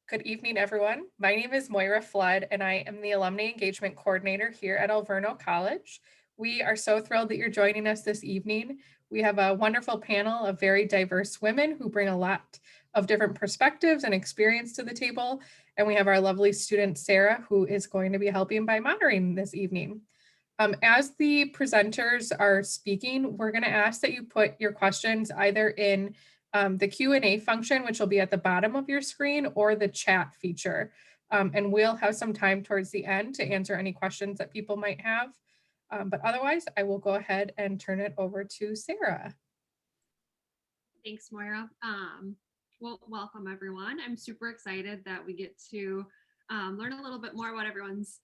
Good evening, everyone. My name is Moira Flood, and I am the Alumni Engagement Coordinator here at Alverno College. We are so thrilled that you're joining us this evening. We have a wonderful panel of very diverse women who bring a lot of different perspectives and experience to the table. And we have our lovely student, Sarah, who is going to be helping by moderating this evening. As the presenters are speaking, we're going to ask that you put your questions either in the Q&A function, which will be at the bottom of your screen, or the chat feature. And we'll have some time towards the end to answer any questions that people might have. But otherwise, I will go ahead and turn it over to Sarah. Thanks, Moira. Well, welcome everyone. I'm super excited that we get to learn a little bit more about everyone's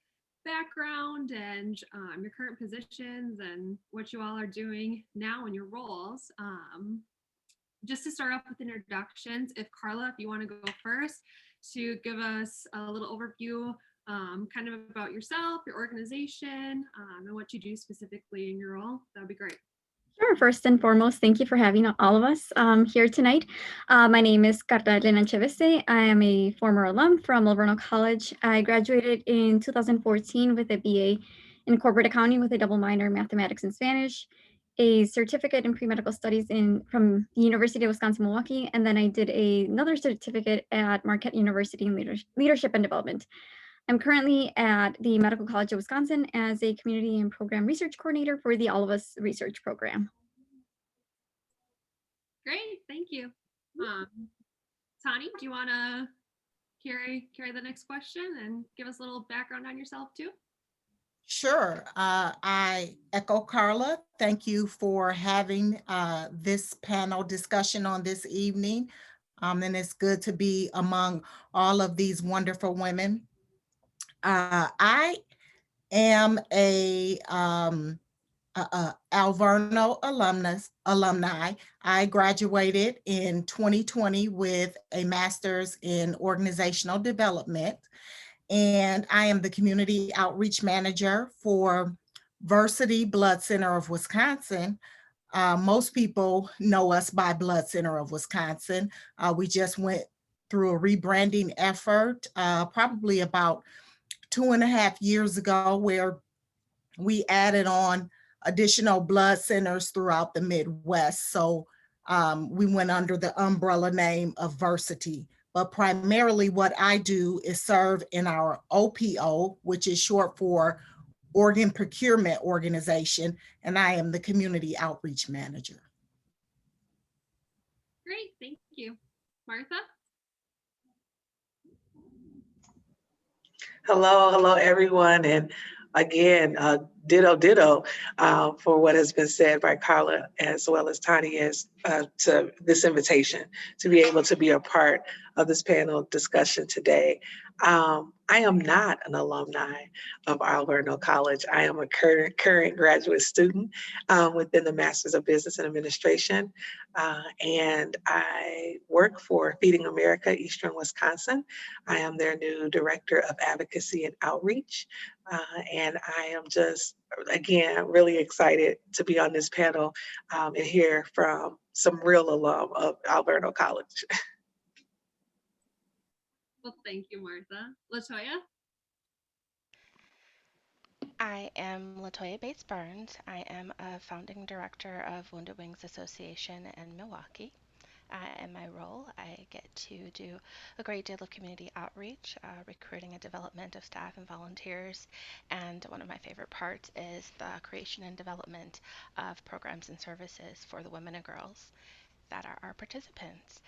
background and your current positions and what you all are doing now in your roles. Just to start off with introductions, if Carla, if you want to go first to give us a little overview kind of about yourself, your organization, and what you do specifically in your role, that would be great. Sure. First and foremost, thank you for having all of us here tonight. My name is Carla Elena Chevese. I am a former alum from Alverno College. I graduated in 2014 with a BA in corporate accounting with a double minor in mathematics and Spanish, a certificate in pre-medical studies from the University of Wisconsin-Milwaukee, and then I did another certificate at Marquette University in leadership and development. I'm currently at the Medical College of Wisconsin as a community and program research coordinator for the All of Us research program. Great, thank you. Tani, do you want to carry the next question and give us a little background on yourself too? Sure. I echo Carla. Thank you for having this panel discussion on this evening. And it's good to be among all of these wonderful women. I am a Alverno alumni. I graduated in 2020 with a master's in organizational development, and I am the community outreach manager for Versity Blood Center of Wisconsin. Most people know us by Blood Center of Wisconsin. We just went through a rebranding effort probably about 2.5 years ago, where we added on additional blood centers throughout the Midwest. So we went under the umbrella name of Versity. But primarily what I do is serve in our OPO, which is short for Organ Procurement Organization, and I am the community outreach manager. Great, thank you. Martha? Hello, everyone. And again, ditto for what has been said by Carla as well as Tani as to this invitation to be able to be a part of this panel discussion today. I am not an alumni of Alverno College. I am a current graduate student within the Masters of Business and Administration. And I work for Feeding America, Eastern Wisconsin. I am their new Director of Advocacy and Outreach. And I am just, again, really excited to be on this panel and hear from some real alum of Alverno College. Well, thank you, Martha. Latoya? I am Latoya Bates-Burns. I am a founding director of Wounded Wings Association in Milwaukee. In my role, I get to do a great deal of community outreach, recruiting and development of staff and volunteers, and one of my favorite parts is the creation and development of programs and services for the women and girls that are our participants.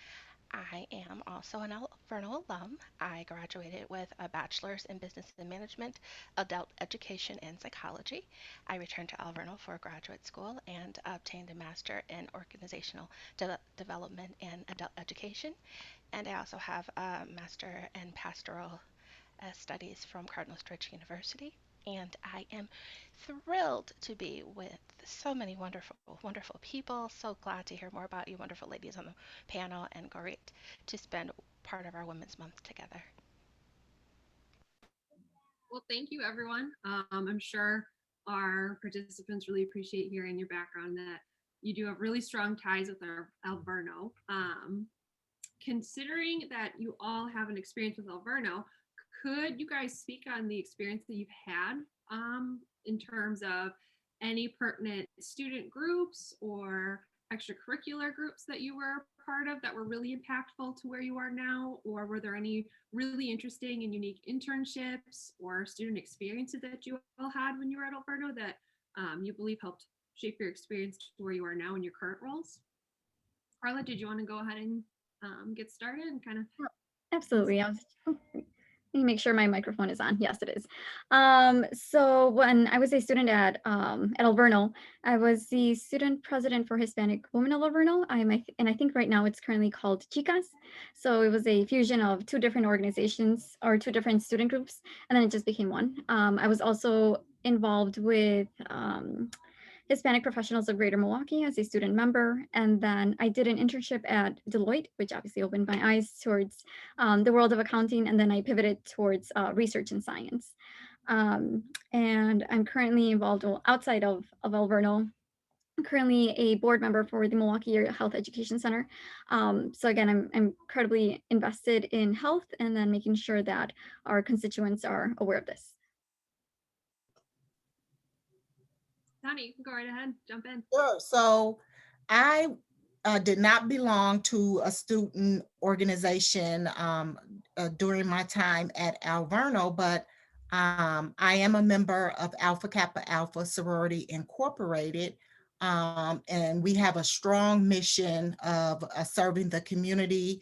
I am also an Alverno alum. I graduated with a bachelor's in business and management, adult education, and psychology. I returned to Alverno for graduate school and obtained a master in organizational development and adult education. And I also have a master in pastoral studies from Cardinal Stretch University. And I am thrilled to be with so many wonderful, wonderful people. So glad to hear more about you, wonderful ladies on the panel, and great to spend part of our Women's Month together. Well, thank you, everyone. I'm sure our participants really appreciate hearing your background, that you do have really strong ties with our Alverno. considering that you all have an experience with Alverno, could you guys speak on the experience that you've had in terms of any pertinent student groups or extracurricular groups that you were a part of that were really impactful to where you are now? Or were there any really interesting and unique internships or student experiences that you all had when you were at Alverno that you believe helped shape your experience to where you are now in your current roles? Carla, did you want to go ahead and get started and kind of? Absolutely. Let me make sure my microphone is on. Yes, it is. So when I was a student at Alverno, I was the student president for Hispanic Women at Alverno. And I think right now it's currently called Chicas. So it was a fusion of two different organizations or two different student groups, and then it just became one. I was also involved with Hispanic Professionals of Greater Milwaukee as a student member. And then I did an internship at Deloitte, which obviously opened my eyes towards the world of accounting. And then I pivoted towards research and science. And I'm currently involved outside of Alverno. I'm currently a board member for the Milwaukee Area Health Education Center. So again, I'm incredibly invested in health and then making sure that our constituents are aware of this. Tani, you can go right ahead, jump in. Sure. So I did not belong to a student organization during my time at Alverno, but I am a member of Alpha Kappa Alpha Sorority Incorporated, and we have a strong mission of serving the community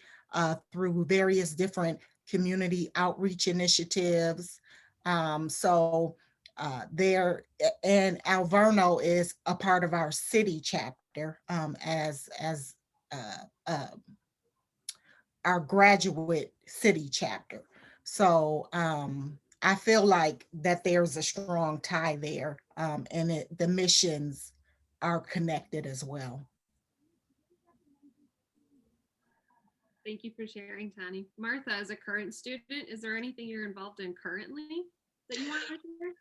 through various different community outreach initiatives. So there, and Alverno is a part of our city chapter as uh, uh, our graduate city chapter. So I feel like that there's a strong tie there, and the missions are connected as well. Thank you for sharing, Tani. Martha, as a current student, is there anything you're involved in currently that you want to share?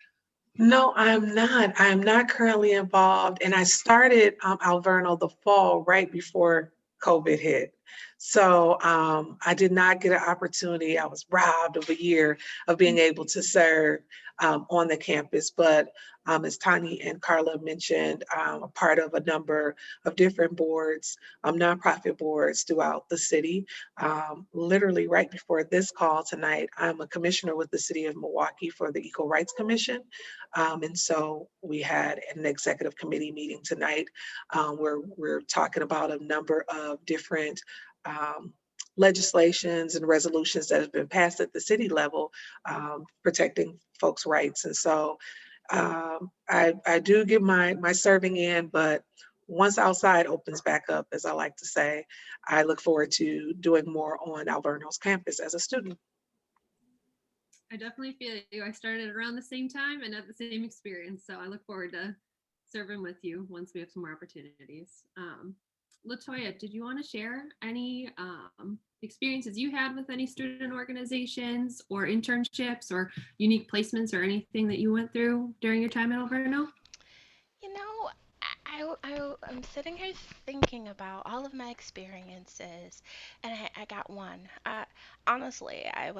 No, I'm not. I'm not currently involved. And I started Alverno the fall right before COVID hit. So I did not get an opportunity. I was robbed of a year of being able to serve on the campus. But as Tani and Carla mentioned, a part of a number of different boards, nonprofit boards throughout the city. Literally right before this call tonight, I'm a commissioner with the city of Milwaukee for the Equal Rights Commission. And so we had an executive committee meeting tonight where we're talking about a number of different legislations and resolutions that have been passed at the city level protecting folks' rights. And so I do get my serving in, but once outside opens back up, as I like to say, I look forward to doing more on Alverno's campus as a student. I definitely feel you. I started around the same time and had the same experience. So I look forward to serving with you once we have some more opportunities. Latoya, did you want to share any experiences you had with any student organizations or internships or unique placements or anything that you went through during your time at Alverno? You know, I'm sitting here thinking about all of my experiences, and I got one. Honestly, I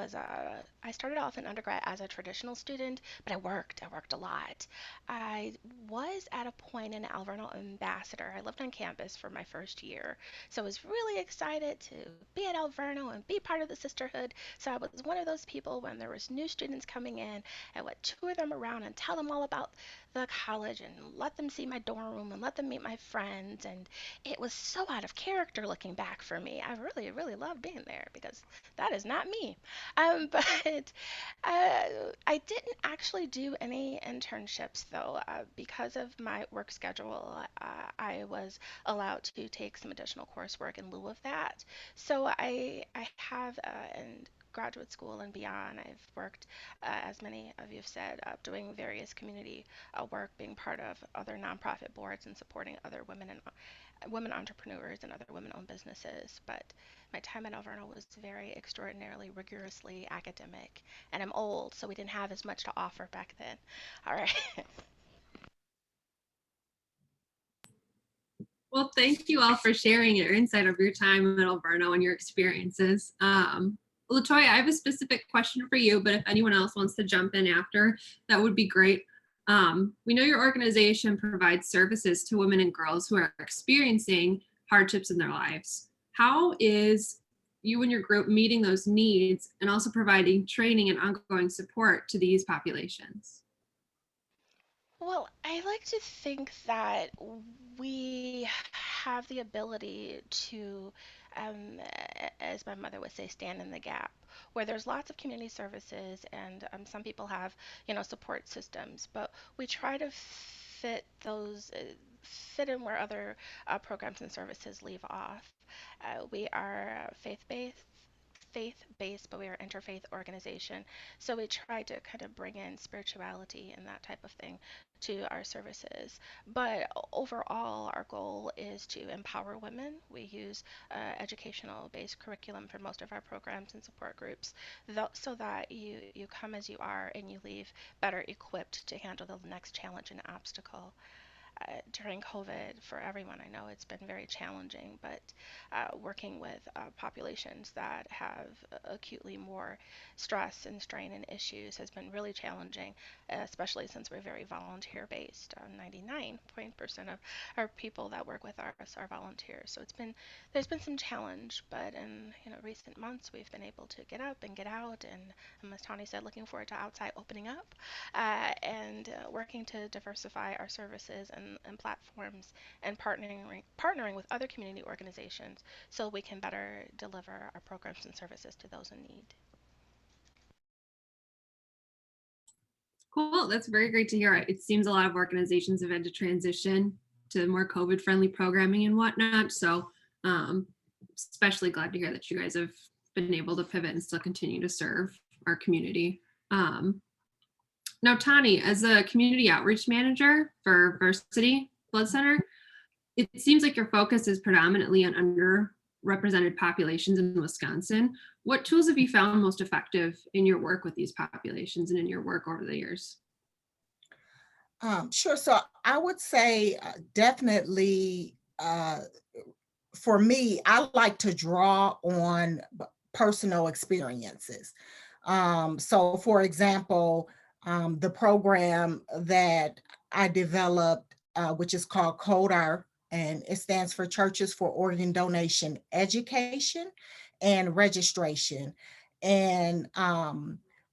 started off in undergrad as a traditional student, but I worked a lot. I was at a point an Alverno ambassador. I lived on campus for my first year, so I was really excited to be at Alverno and be part of the sisterhood. So I was one of those people when there was new students coming in, I would tour them around and tell them all about the college and let them see my dorm room and let them meet my friends. And it was so out of character looking back for me. I really, really loved being there because that is not me. But I didn't actually do any internships though. Because of my work schedule, I was allowed to take some additional coursework in lieu of that. So I have in graduate school and beyond, I've worked, as many of you have said, doing various community work, being part of other nonprofit boards and supporting other women and women entrepreneurs and other women-owned businesses. But my time at Alverno was very extraordinarily rigorously academic, and I'm old, so we didn't have as much to offer back then. All right. Well, thank you all for sharing your insight of your time at Alverno and your experiences. Latoya, I have a specific question for you, but if anyone else wants to jump in after, that would be great. We know your organization provides services to women and girls who are experiencing hardships in their lives. How is you and your group meeting those needs and also providing training and ongoing support to these populations? Well, I like to think that we have the ability to, as my mother would say, stand in the gap, where there's lots of community services and some people have, support systems, but we try to fit in where other programs and services leave off. We are faith-based, but we are an interfaith organization. So we try to kind of bring in spirituality and that type of thing to our services. But overall, our goal is to empower women. We use educational-based curriculum for most of our programs and support groups, so that you come as you are and you leave better equipped to handle the next challenge and obstacle. During COVID, for everyone, I know it's been very challenging, but working with populations that have acutely more stress and strain and issues has been really challenging, especially since we're very volunteer based. 99% of our people that work with us are volunteers. So there's been some challenge, but in recent months we've been able to get up and get out, and as Tawny said, looking forward to outside opening up, and working to diversify our services and platforms, and partnering with other community organizations so we can better deliver our programs and services to those in need. Cool. That's very great to hear. It seems a lot of organizations have had to transition to more COVID-friendly programming and whatnot. So especially glad to hear that you guys have been able to pivot and still continue to serve our community. Now, Tani, as a community outreach manager for Varsity Blood Center, it seems like your focus is predominantly on underrepresented populations in Wisconsin. What tools have you found most effective in your work with these populations and in your work over the years? Sure. So I would say definitely for me, I like to draw on personal experiences. So for example, the program that I developed, which is called CODAR, and it stands for Churches for Organ Donation Education and Registration. And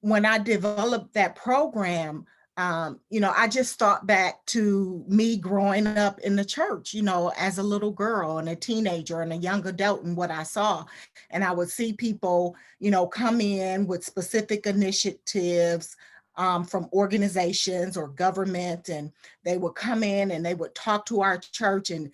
when I developed that program, I just thought back to me growing up in the church, as a little girl and a teenager and a young adult, and what I saw. And I would see people, come in with specific initiatives from organizations or government, and they would come in and they would talk to our church and,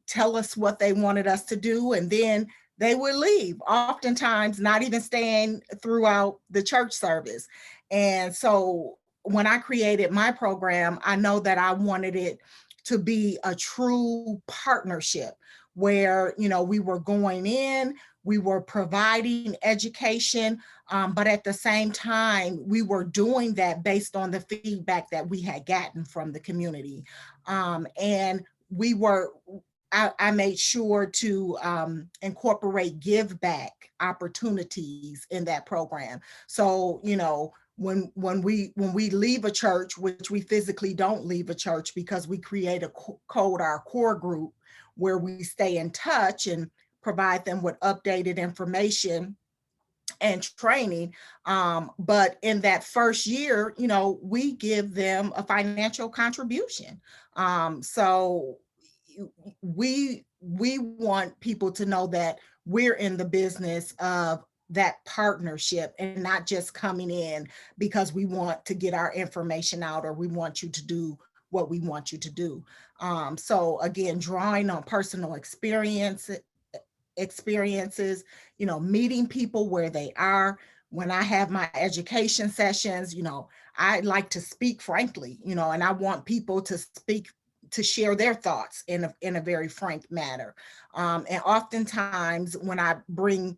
tell us what they wanted us to do. And then they would leave, oftentimes not even staying throughout the church service. And so when I created my program, I know that I wanted it to be a true partnership where, we were going in, we were providing education, but at the same time, we were doing that based on the feedback that we had gotten from the community. And I made sure to incorporate give back opportunities in that program. So, when we leave a church, which we physically don't leave a church because we create a code, our core group, where we stay in touch and provide them with updated information and training. But in that first year, we give them a financial contribution. So we want people to know that we're in the business of that partnership and not just coming in because we want to get our information out or we want you to do what we want you to do. So again, drawing on personal experiences, meeting people where they are. When I have my education sessions, I like to speak frankly, and I want people to speak, to share their thoughts in a very frank manner. And oftentimes when I bring,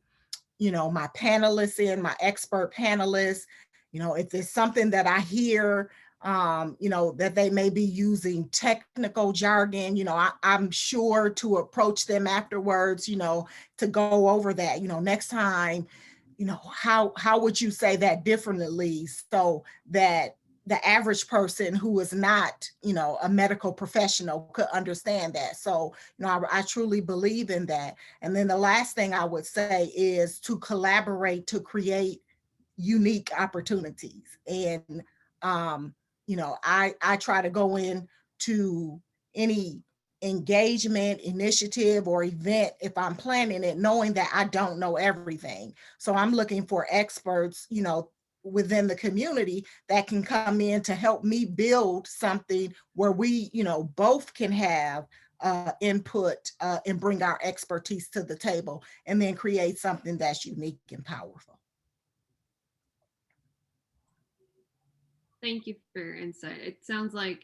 my panelists in, my expert panelists, if there's something that I hear that they may be using technical jargon. I'm sure to approach them afterwards, to go over that, next time, how would you say that differently so that the average person who is not, a medical professional could understand that. So, I truly believe in that. And then the last thing I would say is to collaborate to create unique opportunities. And, I try to go in to any engagement, initiative, or event, if I'm planning it, knowing that I don't know everything. So I'm looking for experts, within the community that can come in to help me build something where we, both can have input and bring our expertise to the table, and then create something that's unique and powerful. Thank you for your insight. It sounds like,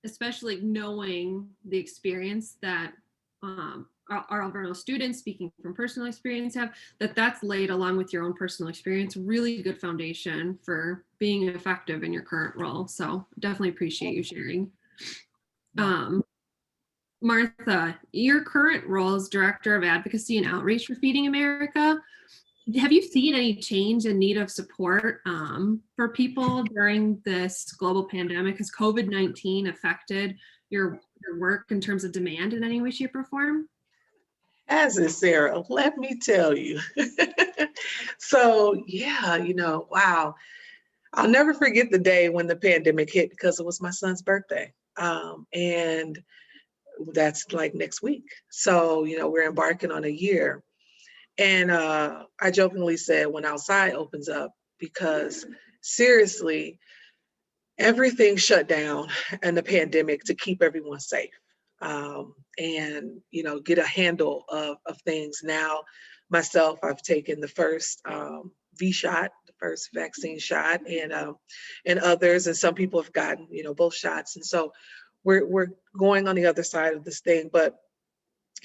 especially knowing the experience that our Alverno students, speaking from personal experience, have, that's laid along with your own personal experience, really good foundation for being effective in your current role. So definitely appreciate you sharing. Martha, your current role as Director of Advocacy and Outreach for Feeding America, have you seen any change in need of support for people during this global pandemic? Has COVID-19 affected your work in terms of demand in any way, shape, or form? As is Sarah, let me tell you. So yeah, wow. I'll never forget the day when the pandemic hit, because it was my son's birthday. And that's like next week. So, we're embarking on a year. And I jokingly said, when outside opens up, because seriously, everything shut down in the pandemic to keep everyone safe, and get a handle of things. Now, myself, I've taken the first V shot, the first vaccine shot, and others, and some people have gotten both shots, and so we're going on the other side of this thing. But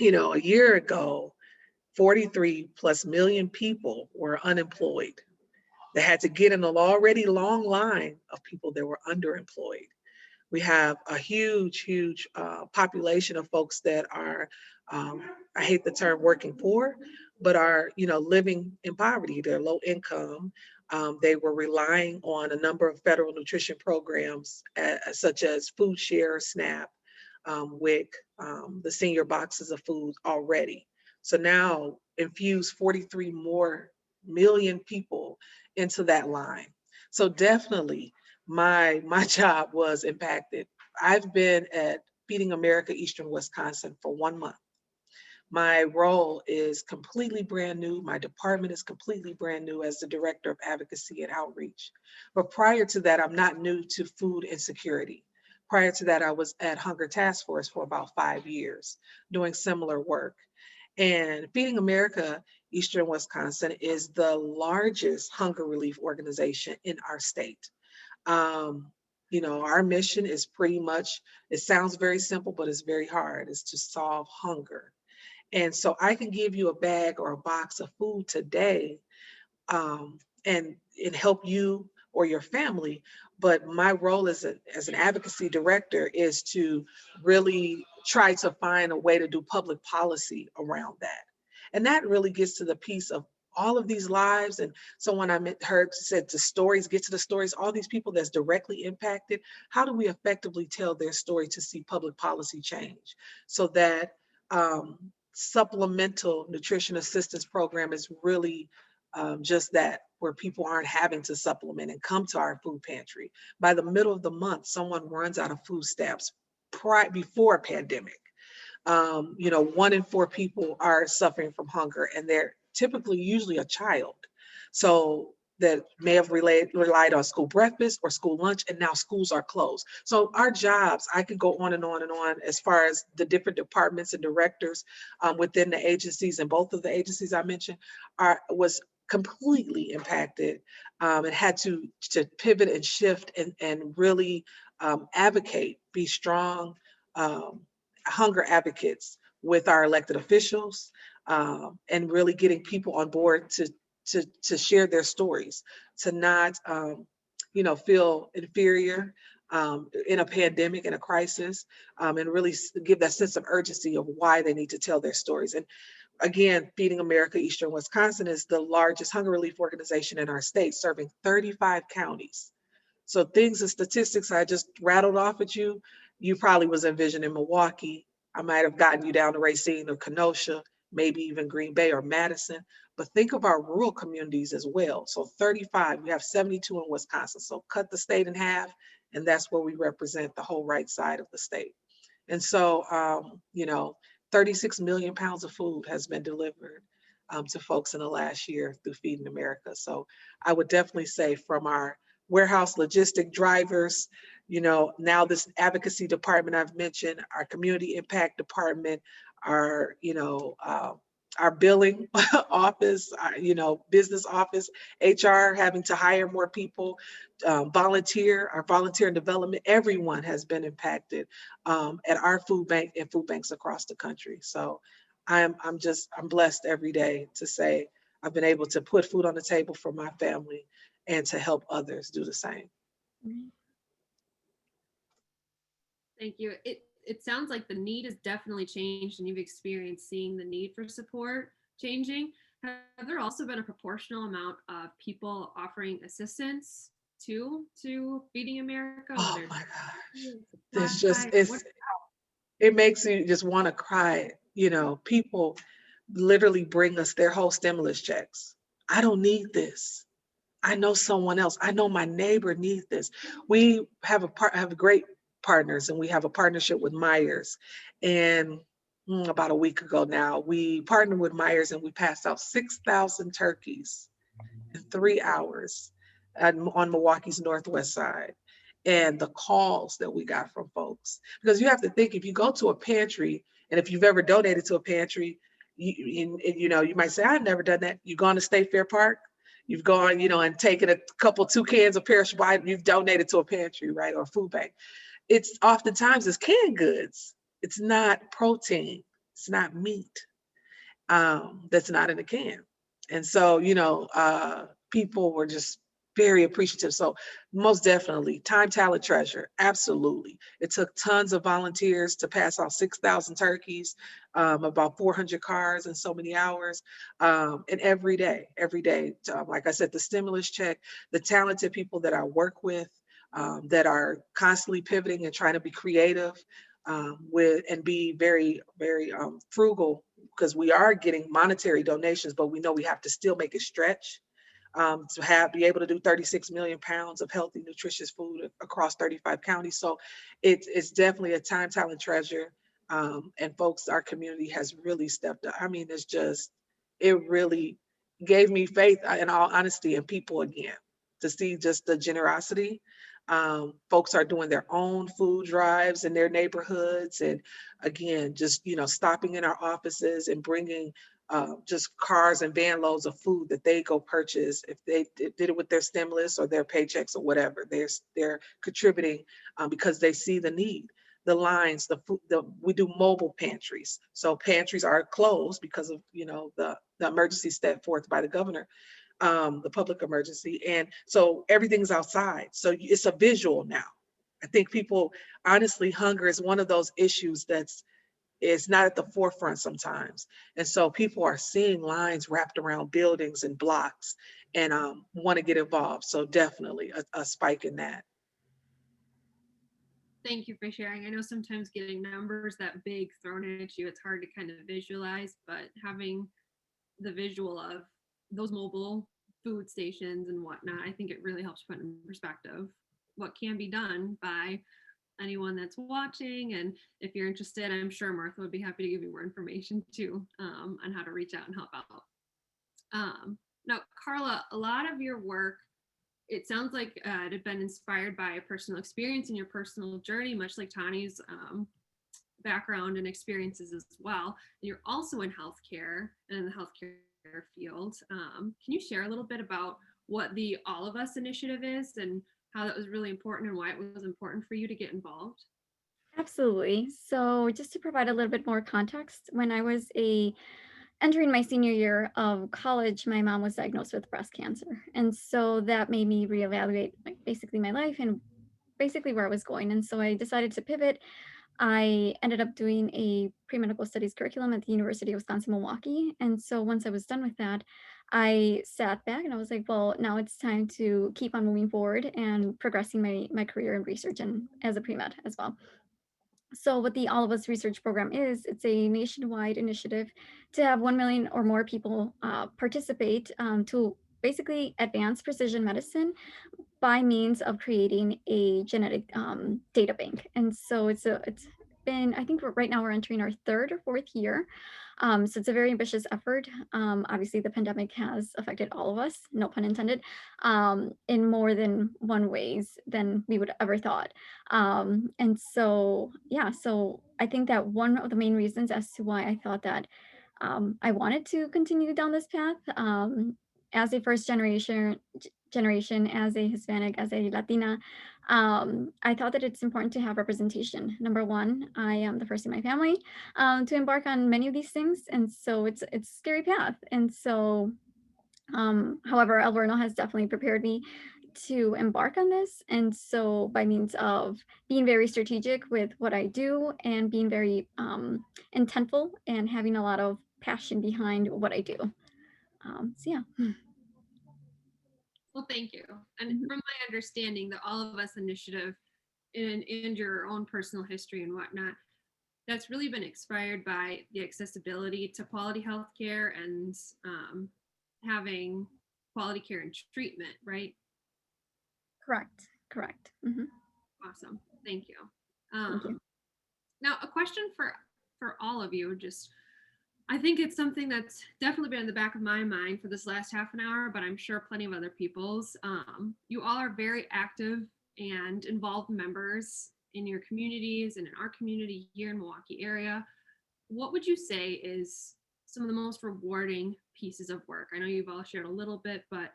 a year ago, 43 plus million people were unemployed. They had to get in an already long line of people that were underemployed. We have a huge population of folks that are, I hate the term working poor, but are, living in poverty. They're low income. They were relying on a number of federal nutrition programs, such as Food Share, SNAP, WIC, the senior boxes of food already. So now infuse 43 more million people into that line. So definitely my job was impacted. I've been at Feeding America Eastern Wisconsin for 1 month. My role is completely brand new. My department is completely brand new as the Director of Advocacy and Outreach. But prior to that, I'm not new to food insecurity. Prior to that, I was at Hunger Task Force for about 5 years doing similar work. And Feeding America Eastern Wisconsin is the largest hunger relief organization in our state. Our mission is pretty much, it sounds very simple, but it's very hard, is to solve hunger. And so I can give you a bag or a box of food today, and help you or your family. But my role as an advocacy director is to really try to find a way to do public policy around that. And that really gets to the piece of all of these lives. And someone I heard said to stories, get to the stories, all these people that's directly impacted, how do we effectively tell their story to see public policy change? So that supplemental nutrition assistance program is really just that, where people aren't having to supplement and come to our food pantry. By the middle of the month, someone runs out of food stamps before a pandemic. 1 in 4 people are suffering from hunger, and they're typically usually a child. So that may have relied on school breakfast or school lunch, and now schools are closed. So our jobs, I could go on and on and on as far as the different departments and directors within the agencies, and both of the agencies I mentioned was completely impacted, and had to pivot and shift and really advocate, be strong hunger advocates with our elected officials, and really getting people on board to share their stories, to not feel inferior in a pandemic, in a crisis, and really give that sense of urgency of why they need to tell their stories. And again, Feeding America Eastern Wisconsin is the largest hunger relief organization in our state, serving 35 counties. So things and statistics I just rattled off at you, you probably was envisioning Milwaukee. I might have gotten you down to Racine or Kenosha, maybe even Green Bay or Madison. But think of our rural communities as well. So 35, we have 72 in Wisconsin. So cut the state in half, and that's where we represent the whole right side of the state. And so, 36 million pounds of food has been delivered to folks in the last year through Feeding America. So I would definitely say from our warehouse logistic drivers, now this advocacy department I've mentioned, our community impact department, our, our billing office, business office, HR having to hire more people, our volunteer and development, everyone has been impacted at our food bank and food banks across the country. So I'm blessed every day to say I've been able to put food on the table for my family and to help others do the same. Thank you. It sounds like the need has definitely changed, and you've experienced seeing the need for support changing. Have there also been a proportional amount of people offering assistance to Feeding America? Oh my gosh. It makes you just want to cry. People literally bring us their whole stimulus checks. I don't need this. I know someone else. I know my neighbor needs this. We have great partners, and we have a partnership with Myers. And about a week ago now, we partnered with Myers and we passed out 6,000 turkeys in 3 hours on Milwaukee's northwest side. And the calls that we got from folks, because you have to think, if you go to a pantry, and if you've ever donated to a pantry, you might say, I've never done that. You've gone to State Fair Park, you've gone, and taken a couple, 2 cans of perishable items, you've donated to a pantry, right, or a food bank. It's oftentimes it's canned goods. It's not protein. It's not meat that's not in a can. And so, people were just very appreciative. So most definitely, time, talent, treasure. Absolutely. It took tons of volunteers to pass out 6,000 turkeys, about 400 cars in so many hours. And every day, like I said, the stimulus check, the talented people that I work with, that are constantly pivoting and trying to be creative with and be very, very frugal, because we are getting monetary donations, but we know we have to still make it stretch to be able to do 36 million pounds of healthy, nutritious food across 35 counties. So it's definitely a time, talent, treasure. And folks, our community has really stepped up. I mean, it really gave me faith, in all honesty, in people again, to see just the generosity. Folks are doing their own food drives in their neighborhoods. And again, just, stopping in our offices and bringing just cars and van loads of food that they go purchase. If they did it with their stimulus or their paychecks or whatever, they're contributing because they see the need. The lines, the food, we do mobile pantries. So pantries are closed because of, the emergency set forth by the governor, the public emergency. And so everything's outside. So it's a visual now. I think people, honestly, hunger is one of those issues it's not at the forefront sometimes. And so people are seeing lines wrapped around buildings and blocks and want to get involved. So definitely a spike in that. Thank you for sharing. I know sometimes getting numbers that big thrown at you, it's hard to kind of visualize, but having the visual of those mobile food stations and whatnot, I think it really helps put in perspective what can be done by anyone that's watching. And if you're interested, I'm sure Martha would be happy to give you more information too, on how to reach out and help out. Now, Carla, a lot of your work, it sounds like it had been inspired by a personal experience in your personal journey, much like Tani's background and experiences as well. And you're also in healthcare and in the healthcare field. Can you share a little bit about what the All of Us initiative is and how that was really important and why it was important for you to get involved? Absolutely. So just to provide a little bit more context, when I was entering my senior year of college, my mom was diagnosed with breast cancer. And so that made me reevaluate like basically my life and basically where I was going. And so I decided to pivot. I ended up doing a pre-medical studies curriculum at the University of Wisconsin-Milwaukee. And so once I was done with that, I sat back and I was like, well, now it's time to keep on moving forward and progressing my career in research and as a pre-med as well. So what the All of Us Research Program is, it's a nationwide initiative to have 1 million or more people participate to basically advance precision medicine by means of creating a genetic data bank. And so it's been, I think right now we're entering our 3rd or 4th year. So it's a very ambitious effort. Obviously the pandemic has affected all of us, no pun intended, in more than one ways than we would ever thought. And so, yeah, so I think that one of the main reasons as to why I thought that I wanted to continue down this path as a first generation, as a Hispanic, as a Latina, I thought that it's important to have representation. Number one, I am the first in my family to embark on many of these things, and so it's a scary path. And so, however, Alverno has definitely prepared me to embark on this. And so by means of being very strategic with what I do and being very intentful and having a lot of passion behind what I do. So yeah. Well, thank you. And from my understanding, the All of Us initiative and your own personal history and whatnot, that's really been inspired by the accessibility to quality health care and having quality care and treatment, right? Correct. Mhm. Awesome. Thank you. Thank you. Now, a question for all of you. Just, I think it's something that's definitely been in the back of my mind for this last half an hour, but I'm sure plenty of other people's. You all are very active and involved members in your communities and in our community here in Milwaukee area. What would you say is some of the most rewarding pieces of work? I know you've all shared a little bit, but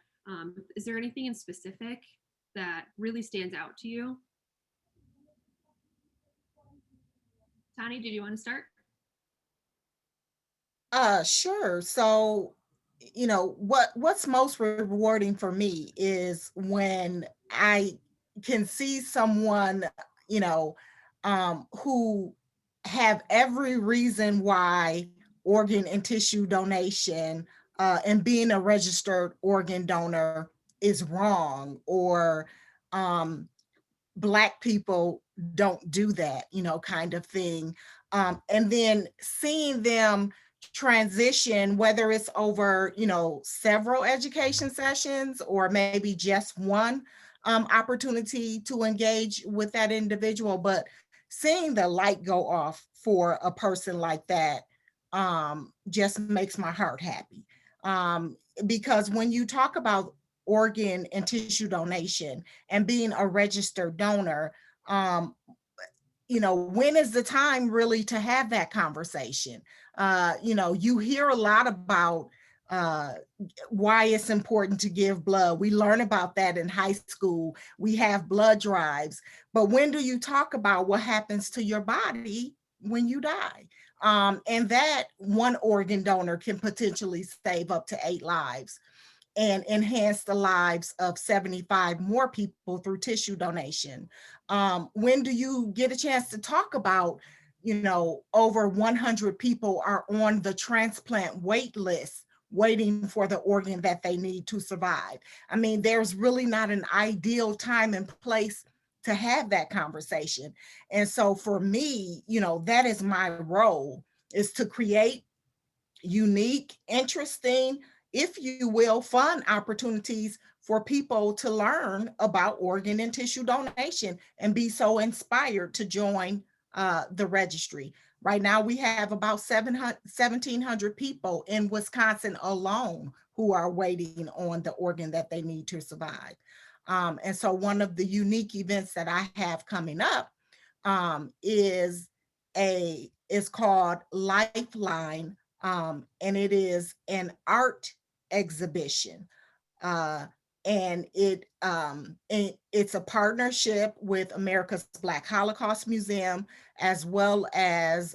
is there anything in specific that really stands out to you? Tani, did you want to start? Sure. So, what's most rewarding for me is when I can see someone, you know, who have every reason why organ and tissue donation and being a registered organ donor is wrong, or um, Black people don't do that, kind of thing. And then seeing them transition, whether it's over, several education sessions or maybe just one opportunity to engage with that individual, but seeing the light go off for a person like that just makes my heart happy. Because when you talk about organ and tissue donation and being a registered donor, when is the time really to have that conversation? You hear a lot about why it's important to give blood. We learn about that in high school. We have blood drives. But when do you talk about what happens to your body when you die? And that one organ donor can potentially save up to 8 lives and enhance the lives of 75 more people through tissue donation. When do you get a chance to talk about, over 100 people are on the transplant wait list waiting for the organ that they need to survive? I mean, there's really not an ideal time and place to have that conversation. And so for me, that is my role, is to create unique, interesting, if you will, fun opportunities for people to learn about organ and tissue donation and be so inspired to join the registry. Right now, we have about 1,700 people in Wisconsin alone who are waiting on the organ that they need to survive. And so one of the unique events that I have coming up is called Lifeline, and it is an art exhibition. Uh, and it's a partnership with America's Black Holocaust Museum, as well as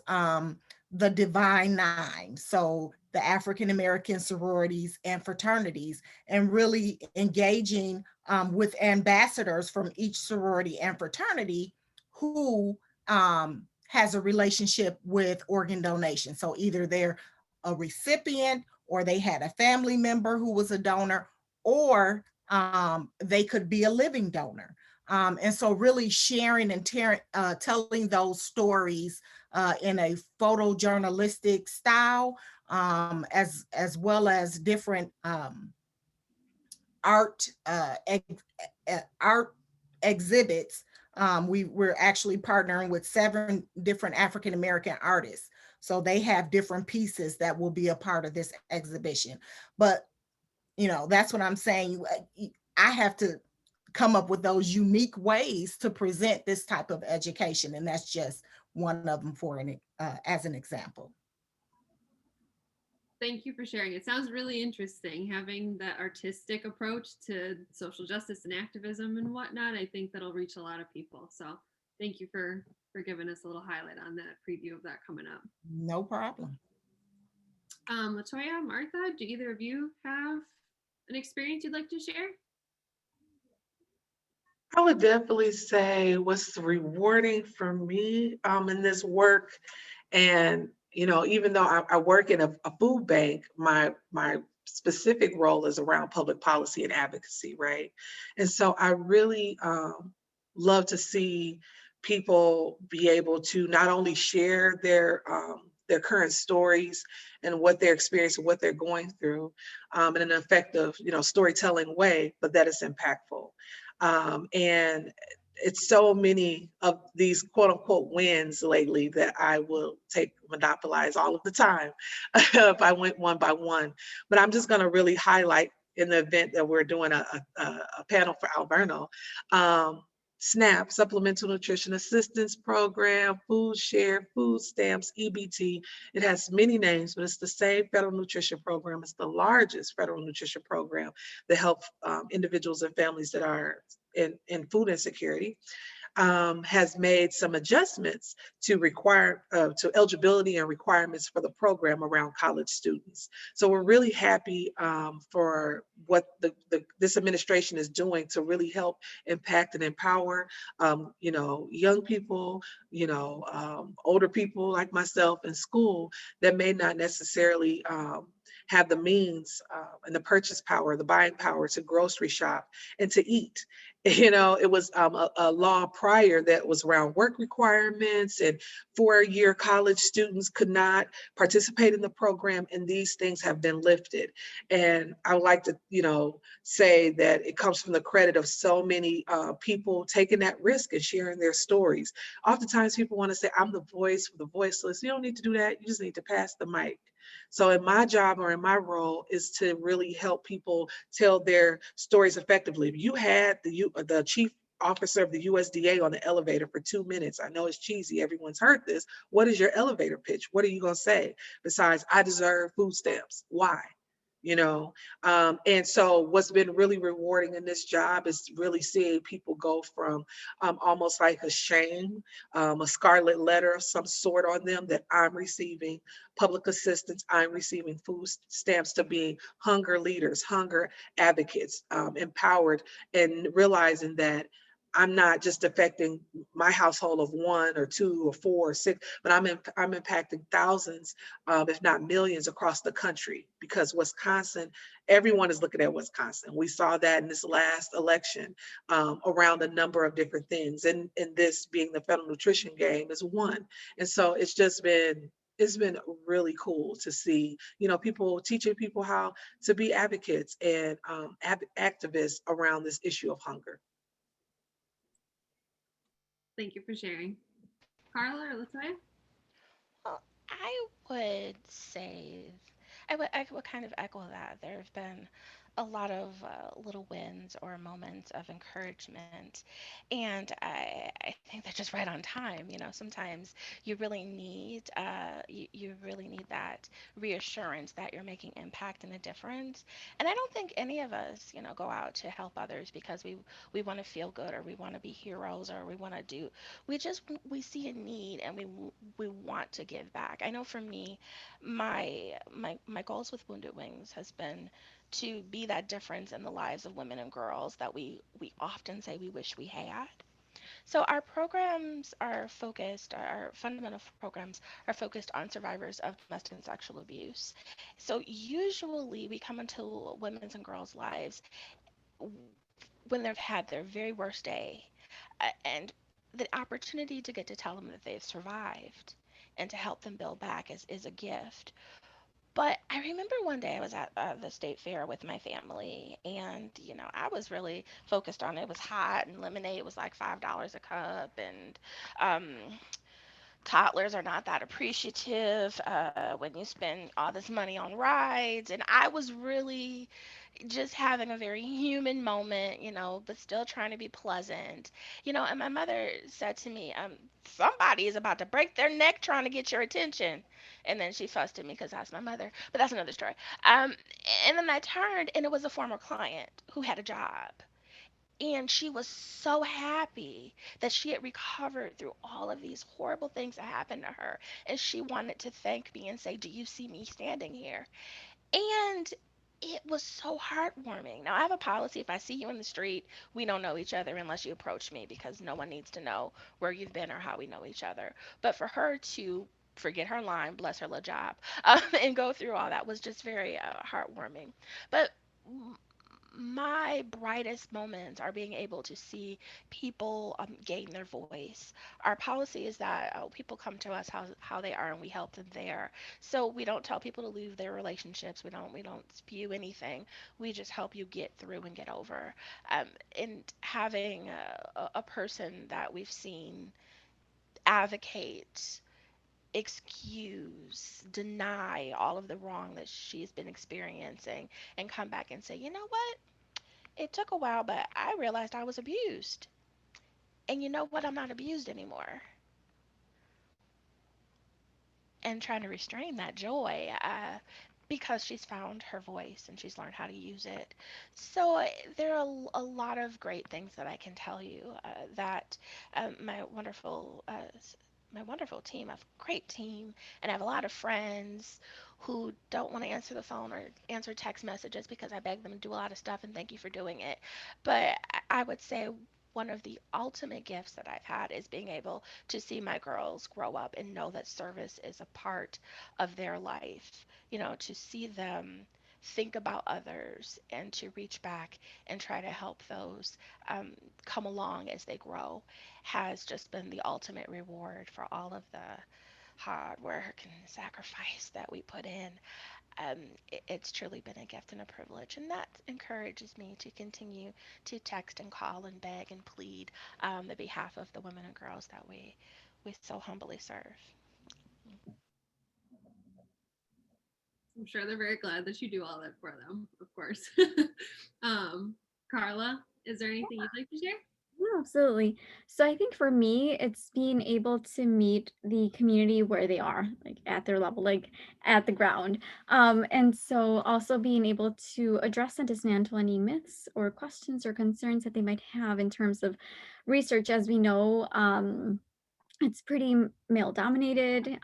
the Divine Nine, so the African American sororities and fraternities, and really engaging with ambassadors from each sorority and fraternity who has a relationship with organ donation. So either they're a recipient, or they had a family member who was a donor, or they could be a living donor. And so really sharing and telling those stories in a photojournalistic style, as well as different art art exhibits. We're actually partnering with 7 different African American artists, so they have different pieces that will be a part of this exhibition. But that's what I'm saying. I have to come up with those unique ways to present this type of education, and that's just one of them as an example. Thank you for sharing. It sounds really interesting having that artistic approach to social justice and activism and whatnot. I think that'll reach a lot of people. So thank you for giving us a little highlight on that preview of that coming up. No problem. Latoya, Martha, do either of you have an experience you'd like to share? I would definitely say what's rewarding for me in this work, and even though I work in a food bank, my specific role is around public policy and advocacy, right? And so I really love to see people be able to not only share their current stories and what they're experiencing, what they're going through, in an effective, storytelling way, but that it's impactful. And it's so many of these quote unquote wins lately that I will monopolize all of the time if I went one by one. But I'm just going to really highlight in the event that we're doing a panel for Alverno. SNAP, Supplemental Nutrition Assistance Program, Food Share, Food Stamps, EBT. It has many names, but it's the same federal nutrition program. It's the largest federal nutrition program that helps individuals and families that are in food insecurity. Has made some adjustments to to eligibility and requirements for the program around college students. So we're really happy for what this administration is doing to really help impact and empower, young people, older people like myself in school that may not necessarily have the means and the purchase power, the buying power to grocery shop and to eat. It was a law prior that was around work requirements, and 4-year college students could not participate in the program, and these things have been lifted. And I would like to, say that it comes from the credit of so many people taking that risk and sharing their stories. Oftentimes people want to say, I'm the voice for the voiceless. You don't need to do that. You just need to pass the mic. So in my job or in my role is to really help people tell their stories effectively. If you had the chief officer of the USDA on the elevator for 2 minutes, I know it's cheesy, everyone's heard this. What is your elevator pitch? What are you going to say besides, I deserve food stamps? Why? And so what's been really rewarding in this job is really seeing people go from almost like a shame, a scarlet letter of some sort on them that I'm receiving public assistance, I'm receiving food stamps, to being hunger leaders, hunger advocates, empowered, and realizing that I'm not just affecting my household of 1 or 2 or 4 or 6, but I'm impacting thousands, if not millions, across the country, because Wisconsin, everyone is looking at Wisconsin. We saw that in this last election around a number of different things, and this being the federal nutrition game is one. And so it's been really cool to see, people teaching people how to be advocates and activists around this issue of hunger. Thank you for sharing. Carla or Latoya? Well, I would say, I would kind of echo that. There have been a lot of little wins or moments of encouragement. And I think they're just right on time. Sometimes you really need that reassurance that you're making impact and a difference. And I don't think any of us, go out to help others because we want to feel good or we want to be heroes or we want to do. We see a need and we want to give back. I know for me, my goals with Wounded Wings has been to be that difference in the lives of women and girls that we often say we wish we had. So our programs are focused, our fundamental programs are focused on survivors of domestic and sexual abuse. So usually we come into women's and girls' lives when they've had their very worst day, and the opportunity to get to tell them that they've survived and to help them build back is a gift. But I remember one day I was at the state fair with my family, and I was really focused on it. It was hot, and lemonade was like $5 a cup, and um, toddlers are not that appreciative when you spend all this money on rides. And I was really just having a very human moment, but still trying to be pleasant. And my mother said to me, somebody is about to break their neck trying to get your attention. And then she fussed at me because that's my mother, but that's another story. Um, and then I turned, and it was a former client who had a job. And she was so happy that she had recovered through all of these horrible things that happened to her. And she wanted to thank me and say, "Do you see me standing here?" And it was so heartwarming. Now, I have a policy: if I see you in the street, we don't know each other unless you approach me because no one needs to know where you've been or how we know each other. But for her to forget her line, bless her little job, and go through all that was just very heartwarming. But my brightest moments are being able to see people gain their voice. Our policy is that people come to us how they are and we help them there. So we don't tell people to leave their relationships. We don't spew anything. We just help you get through and get over. And having a person that we've seen advocate, excuse, deny all of the wrong that she's been experiencing and come back and say, "You know what? It took a while, but I realized I was abused. And you know what? I'm not abused anymore." And trying to restrain that joy because she's found her voice and she's learned how to use it. So there are a lot of great things that I can tell you that my wonderful team, I have a great team, and I have a lot of friends who don't want to answer the phone or answer text messages because I beg them to do a lot of stuff and thank you for doing it. But I would say one of the ultimate gifts that I've had is being able to see my girls grow up and know that service is a part of their life. To see them think about others and to reach back and try to help those um, come along as they grow has just been the ultimate reward for all of the hard work and sacrifice that we put in. um, it's truly been a gift and a privilege, and that encourages me to continue to text and call and beg and plead the behalf of the women and girls that we so humbly serve. I'm sure they're very glad that you do all that for them, of course. um, Carla, is there anything you'd like to share? Yeah, absolutely. So I think for me, it's being able to meet the community where they are, like at their level, like at the ground. And so also being able to address and dismantle any myths or questions or concerns that they might have in terms of research. As we know, it's pretty male dominated.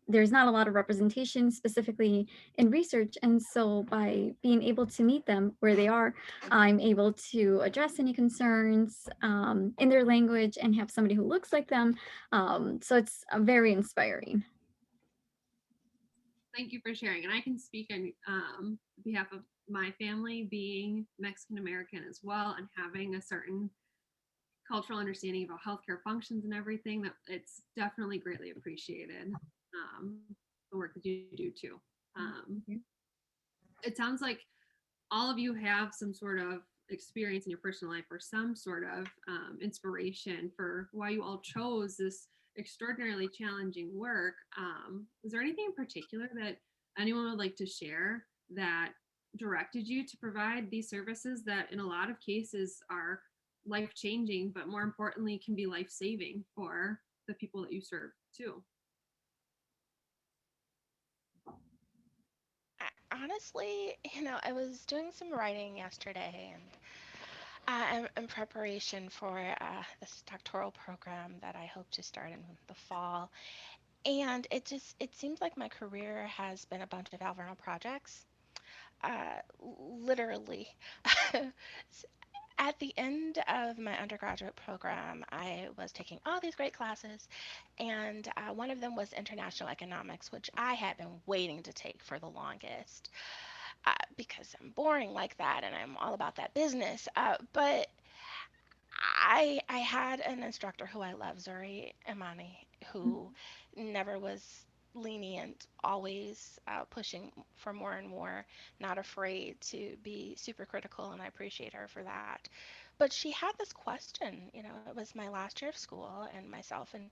There's not a lot of representation specifically in research. And so by being able to meet them where they are, I'm able to address any concerns in their language and have somebody who looks like them. So it's very inspiring. Thank you for sharing. And I can speak on behalf of my family, being Mexican American as well, and having a certain cultural understanding about healthcare functions and everything, that it's definitely greatly appreciated. um, the work that you do too. It sounds like all of you have some sort of experience in your personal life or some sort of inspiration for why you all chose this extraordinarily challenging work. Is there anything in particular that anyone would like to share that directed you to provide these services that in a lot of cases are life-changing, but more importantly can be life-saving for the people that you serve too? Honestly, I was doing some writing yesterday, and in preparation for this doctoral program that I hope to start in the fall. And it seems like my career has been a bunch of Alverno projects. Literally. At the end of my undergraduate program, I was taking all these great classes, and one of them was international economics, which I had been waiting to take for the longest because I'm boring like that and I'm all about that business. But I had an instructor who I love, Zuri Imani, who never was lenient, always pushing for more and more, not afraid to be super critical, and I appreciate her for that. But she had this question, it was my last year of school, and myself and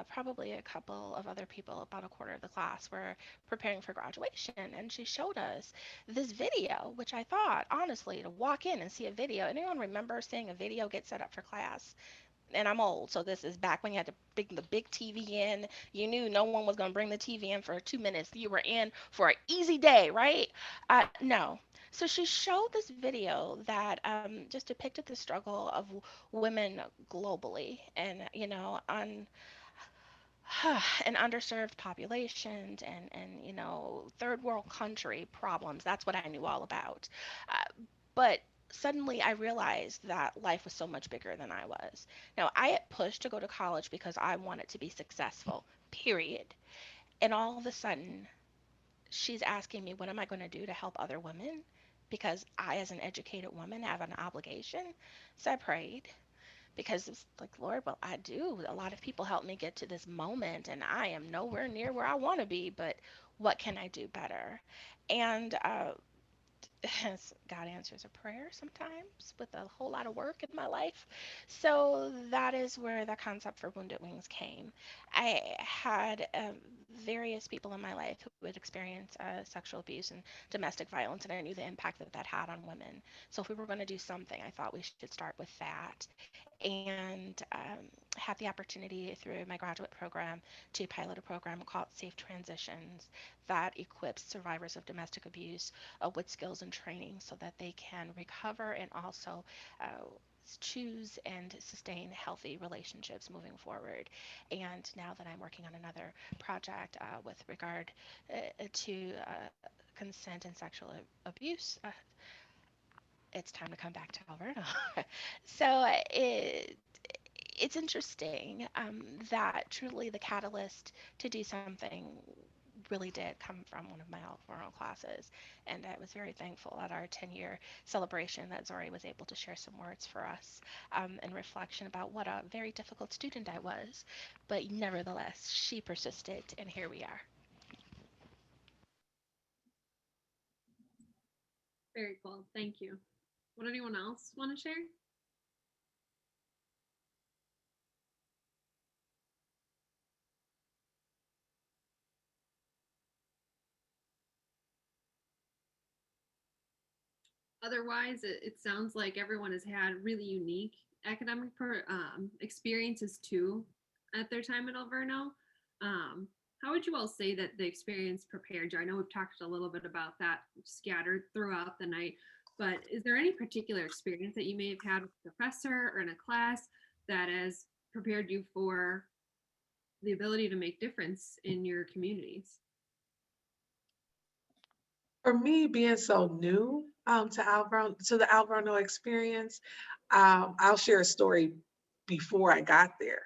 probably a couple of other people, about a quarter of the class, were preparing for graduation, and she showed us this video, which I thought, honestly, to walk in and see a video. Anyone remember seeing a video get set up for class? And I'm old, so this is back when you had to bring the big TV in. You knew no one was going to bring the TV in for 2 minutes. You were in for an easy day, right? No. So she showed this video that just depicted the struggle of women globally, and on and underserved populations, and third world country problems. That's what I knew all about. But suddenly I realized that life was so much bigger than I was. Now, I had pushed to go to college because I wanted to be successful, period. And all of a sudden, she's asking me, what am I going to do to help other women? Because I, as an educated woman, have an obligation. So I prayed, because it's like, Lord, well, I do. A lot of people helped me get to this moment, and I am nowhere near where I want to be, but what can I do better? And God answers a prayer sometimes with a whole lot of work in my life. So that is where the concept for Wounded Wings came. I had various people in my life who had experienced sexual abuse and domestic violence, and I knew the impact that that had on women. So if we were going to do something, I thought we should start with that. And had the opportunity through my graduate program to pilot a program called Safe Transitions that equips survivors of domestic abuse with skills and training so that they can recover and also uh, choose and sustain healthy relationships moving forward. And now that I'm working on another project with regard to consent and sexual abuse, it's time to come back to Alberta. So it's interesting that truly the catalyst to do something really did come from one of my oral classes. And I was very thankful at our 10-year celebration that Zori was able to share some words for us in reflection about what a very difficult student I was. But nevertheless, she persisted, and here we are. Very cool. Thank you. Would anyone else want to share? Otherwise, it sounds like everyone has had really unique academic experiences too at their time at Alverno. How would you all say that the experience prepared you? I know we've talked a little bit about that scattered throughout the night, but is there any particular experience that you may have had with a professor or in a class that has prepared you for the ability to make difference in your communities? For me, being so new to the Alverno experience, I'll share a story before I got there,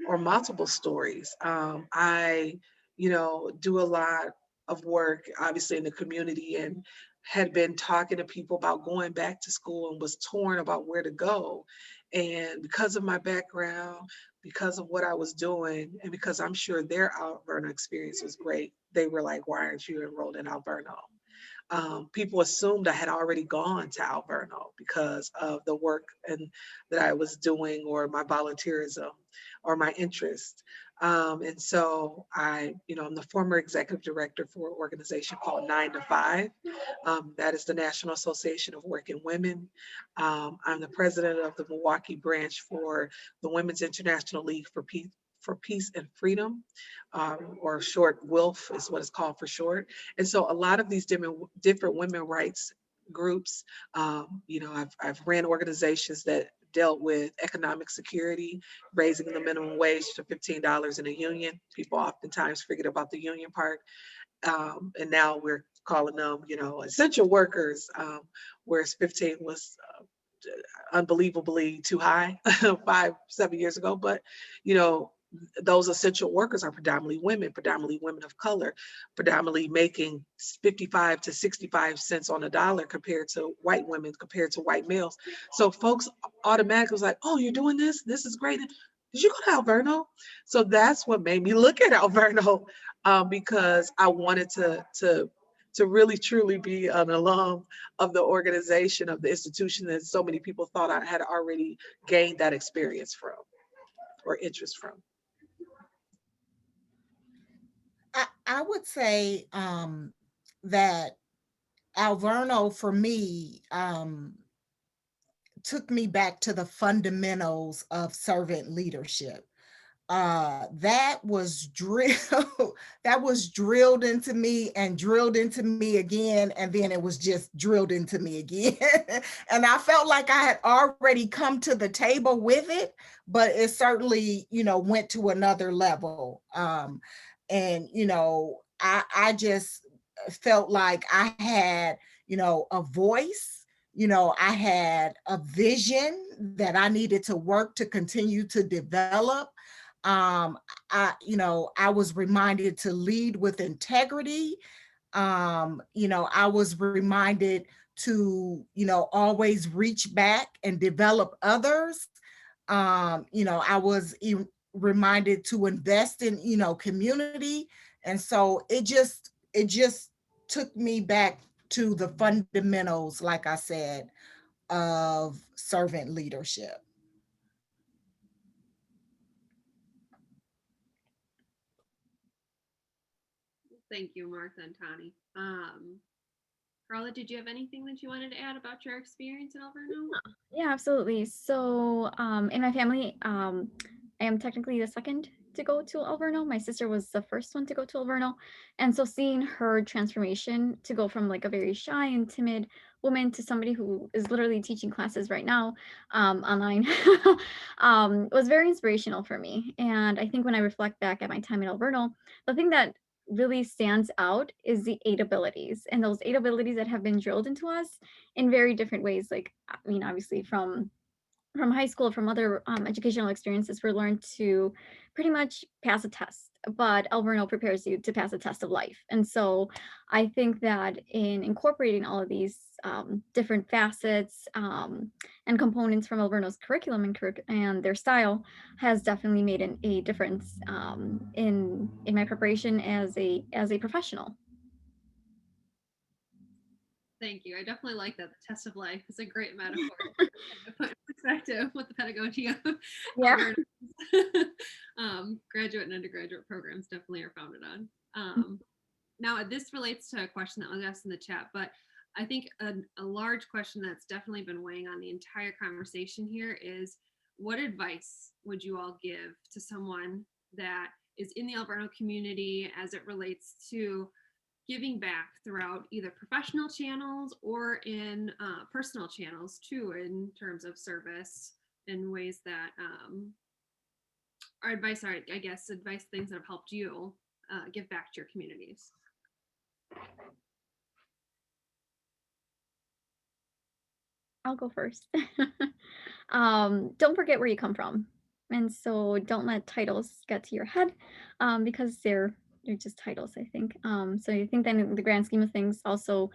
or multiple stories. I, do a lot of work, obviously, in the community, and had been talking to people about going back to school and was torn about where to go. And because of my background, because of what I was doing, and because I'm sure their Alverno experience was great, they were like, "Why aren't you enrolled in Alverno?" people assumed I had already gone to Alverno because of the work that I was doing, or my volunteerism, or my interest. And so I'm the former executive director for an organization called 9 to 5. That is the National Association of Working Women. I'm the president of the Milwaukee branch for the Women's International League for Peace and Freedom, or short WILF is what it's called for short. And so a lot of these different women rights groups, I've ran organizations that dealt with economic security, raising the minimum wage to $15 in a union. People oftentimes forget about the union part. And now we're calling them, essential workers, whereas 15 was unbelievably too high 5-7 years ago. But, those essential workers are predominantly women of color, predominantly making 55 to 65 cents on a dollar compared to white women, compared to white males. So folks automatically was like, oh, you're doing this? This is great. Did you go to Alverno? So that's what made me look at Alverno, because I wanted to really truly be an alum of the organization, of the institution that so many people thought I had already gained that experience from, or interest from. I would say that Alverno for me took me back to the fundamentals of servant leadership. That was drilled that was drilled into me and drilled into me again, and then it was just drilled into me again. And I felt like I had already come to the table with it, but it certainly went to another level. And I just felt like I had a voice. I had a vision that I needed to work to continue to develop. I was reminded to lead with integrity. I was reminded to, always reach back and develop others. I was reminded to invest in, community. And so it just took me back to the fundamentals, like I said, of servant leadership. Thank you, Martha and Tani. Carla, did you have anything that you wanted to add about your experience in Alverno? Yeah, absolutely. So, in my family, I am technically the second to go to Alverno. My sister was the first one to go to Alverno. And so seeing her transformation to go from like a very shy and timid woman to somebody who is literally teaching classes right now, online, was very inspirational for me. And I think when I reflect back at my time in Alverno, the thing that really stands out is the 8 abilities, and those 8 abilities that have been drilled into us in very different ways. Like, I mean, obviously from high school, from other educational experiences, we're learned to pretty much pass a test, but Alverno prepares you to pass a test of life. And so I think that in incorporating all of these different facets and components from Alverno's curriculum and their style has definitely made a difference in my preparation as a professional. Thank you. I definitely like that. The test of life is a great metaphor to put in perspective what the pedagogy of Yeah. Graduate and undergraduate programs definitely are founded on. Now, this relates to a question that was asked in the chat, but I think a large question that's definitely been weighing on the entire conversation here is, what advice would you all give to someone that is in the Alverno community as it relates to giving back throughout either professional channels or in personal channels too, in terms of service, in ways that our advice are, I guess, advice things that have helped you give back to your communities? I'll go first. Don't forget where you come from. And so don't let titles get to your head, because they're just titles, I think. So you think that in the grand scheme of things, also,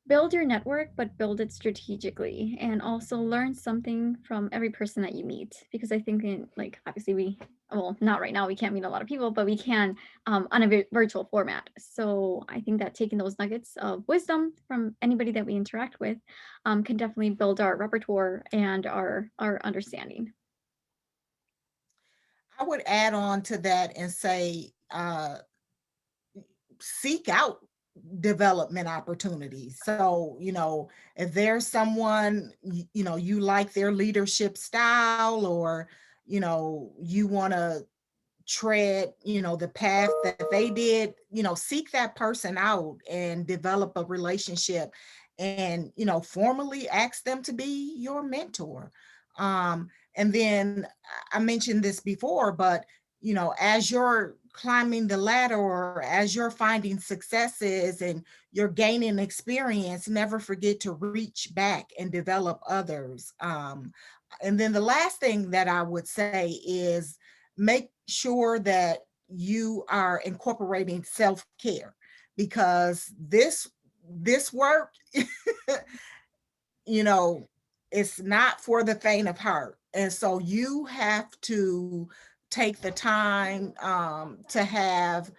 build your network, but build it strategically, and also learn something from every person that you meet. Because I think, in like, obviously we, well, not right now, we can't meet a lot of people, but we can on a virtual format. So I think that taking those nuggets of wisdom from anybody that we interact with can definitely build our repertoire and our understanding. I would add on to that and say, seek out development opportunities. So, if there's someone, you like their leadership style, or, you want to tread, the path that they did, seek that person out and develop a relationship, and, formally ask them to be your mentor. And then I mentioned this before, but, as you're climbing the ladder, or as you're finding successes and you're gaining experience, never forget to reach back and develop others. And then the last thing that I would say is, make sure that you are incorporating self-care, because this work, you know it's not for the faint of heart. And so you have to take the time to have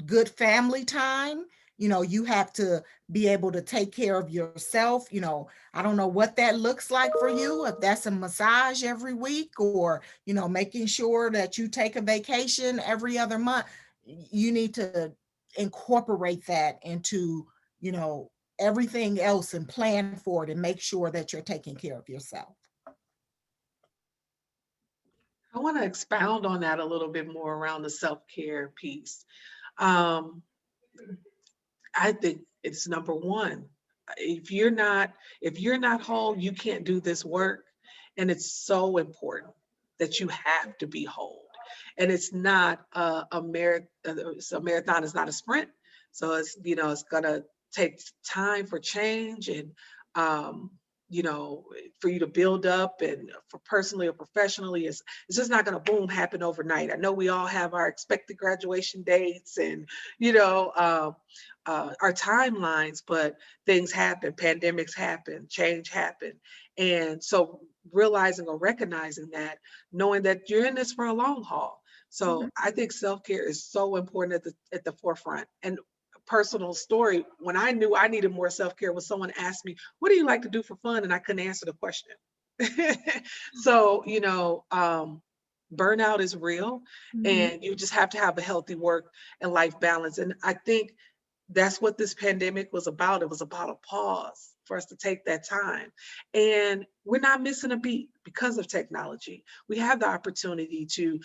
good family time. You have to be able to take care of yourself. I don't know what that looks like for you, if that's a massage every week, or, making sure that you take a vacation every other month. You need to incorporate that into, you know, everything else, and plan for it, and make sure that you're taking care of yourself. I want to expound on that a little bit more around the self-care piece. Um, I think it's number one. If you're not whole, you can't do this work. And it's so important that you have to be whole. And it's not a marathon is not a sprint. So it's gonna take time for change, and um, you know, for you to build up, and for personally or professionally, it's just not gonna boom happen overnight. I know we all have our expected graduation dates, and you know, our timelines, but things happen, pandemics happen, change happen. And so realizing or recognizing that, knowing that you're in this for a long haul. So Mhm. I think self-care is so important at the forefront. And personal story, when I knew I needed more self-care, was someone asked me, what do you like to do for fun? And I couldn't answer the question. So, burnout is real, Mhm. and you just have to have a healthy work and life balance. And I think that's what this pandemic was about. It was about a pause for us to take that time. And we're not missing a beat because of technology. We have the opportunity to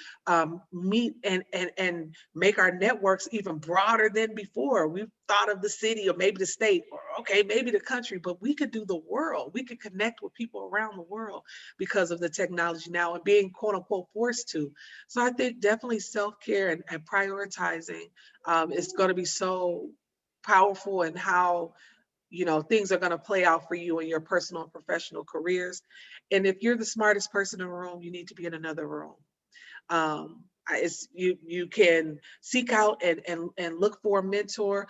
meet and make our networks even broader than before. We've thought of the city, or maybe the state, or okay, maybe the country, but we could do the world. We could connect with people around the world because of the technology now, and being quote unquote forced to. So I think definitely self-care and prioritizing is going to be so powerful in how things are going to play out for you in your personal and professional careers. And if you're the smartest person in a room, you need to be in another room. You can seek out and look for a mentor.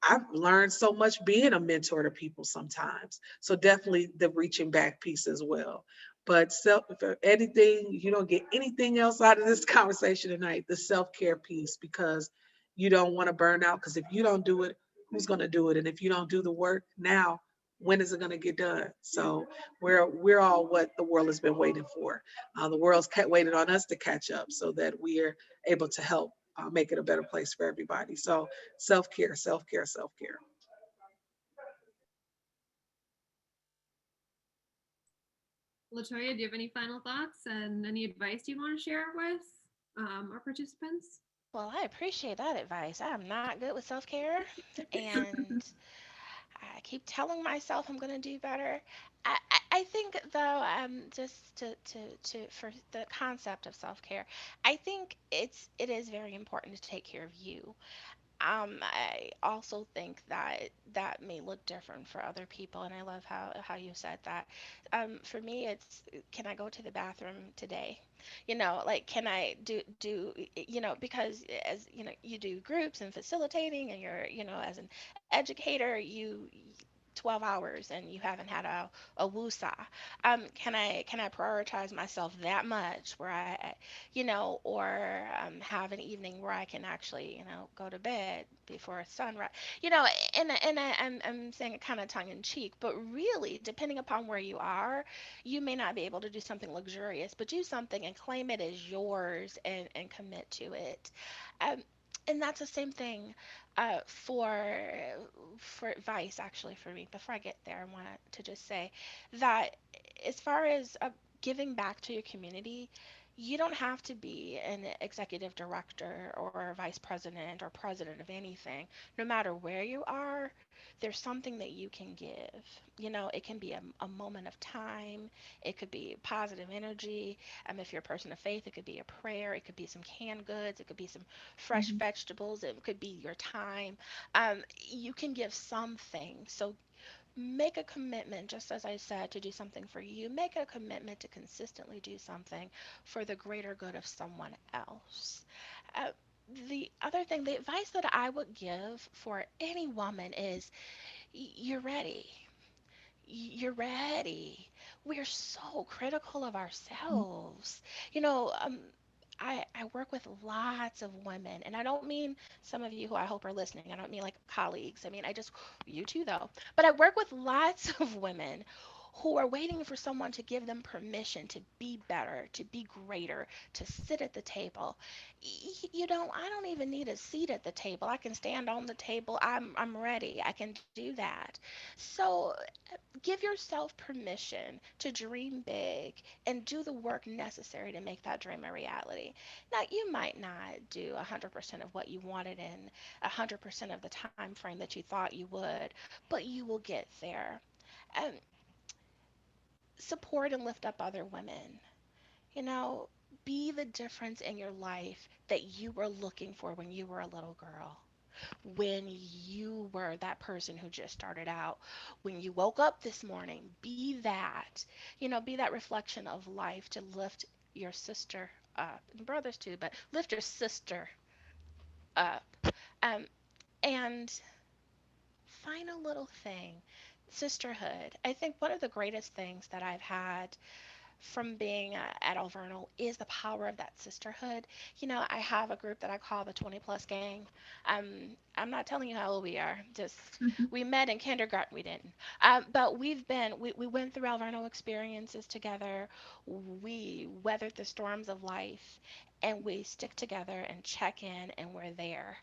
I've learned so much being a mentor to people sometimes, so definitely the reaching back piece as well. But if anything, you don't get anything else out of this conversation tonight, the self-care piece, because you don't want to burn out, because if you don't do it, who's going to do it? And if you don't do the work now, when is it going to get done? So we're all what the world has been waiting for. The world's kept waiting on us to catch up, so that we're able to help make it a better place for everybody. So self-care, self-care, self-care. Latoya, do you have any final thoughts and any advice you want to share with our participants? Well, I appreciate that advice. I'm not good with self care, and I keep telling myself I'm going to do better. I think, though, just for the concept of self care, I think it is very important to take care of you. I also think that that may look different for other people, and I love how you said that. For me, it's can I go to the bathroom today? Like can I because as you do groups and facilitating, and you're as an educator, you 12 hours and you haven't had a woosah. Can I prioritize myself that much where or have an evening where I can actually, go to bed before sunrise, you know, I'm saying it kind of tongue in cheek, but really, depending upon where you are, you may not be able to do something luxurious, but do something and claim it as yours and commit to it. Um, and that's the same thing for advice, actually, for me. Before I get there, I want to just say that as far as giving back to your community, you don't have to be an executive director or vice president or president of anything. No matter where you are, there's something that you can give. It can be a moment of time, it could be positive energy. If you're a person of faith, it could be a prayer, it could be some canned goods, it could be some fresh Mhm. vegetables, it could be your time. You can give something. So make a commitment, just as I said, to do something for you. Make a commitment to consistently do something for the greater good of someone else. Uh, the other thing, the advice that I would give for any woman is you're ready. You're ready. We're so critical of ourselves. You know, um, I work with lots of women, and I don't mean some of you who I hope are listening. I don't mean like colleagues. I mean, you too, though. But I work with lots of women who are waiting for someone to give them permission to be better, to be greater, to sit at the table. I don't even need a seat at the table. I can stand on the table. I'm ready. I can do that. So give yourself permission to dream big and do the work necessary to make that dream a reality. Now, you might not do 100% of what you wanted in 100% of the time frame that you thought you would, but you will get there. And support and lift up other women. You know, be the difference in your life that you were looking for when you were a little girl, when you were that person who just started out, when you woke up this morning. Be that, be that reflection of life to lift your sister up, and brothers too, but lift your sister up. Um, and final little thing, sisterhood. I think one of the greatest things that I've had from being at Alverno is the power of that sisterhood. I have a group that I call the 20 plus gang. I'm not telling you how old we are. Just Mhm. we met in kindergarten. We didn't, but we went through Alverno experiences together. We weathered the storms of life, and we stick together and check in, and we're there,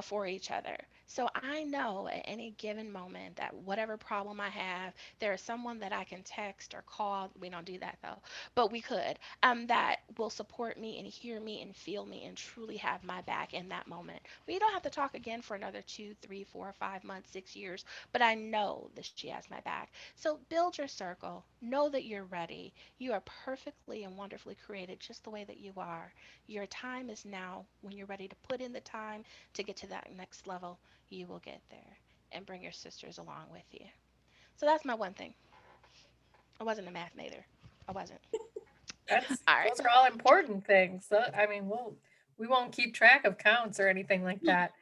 for each other. So I know at any given moment that whatever problem I have, there is someone that I can text or call. We don't do that though, but we could, that will support me and hear me and feel me and truly have my back in that moment. We don't have to talk again for another 2, 3, 4, 5 months, 6 years, but I know that she has my back. So build your circle. Know that you're ready. You are perfectly and wonderfully created just the way that you are. Your time is now. When you're ready to put in the time to get to that next level, you will get there, and bring your sisters along with you. So that's my one thing. I wasn't a math major. I wasn't. All right. Those are all important things. So, I mean, we won't keep track of counts or anything like that.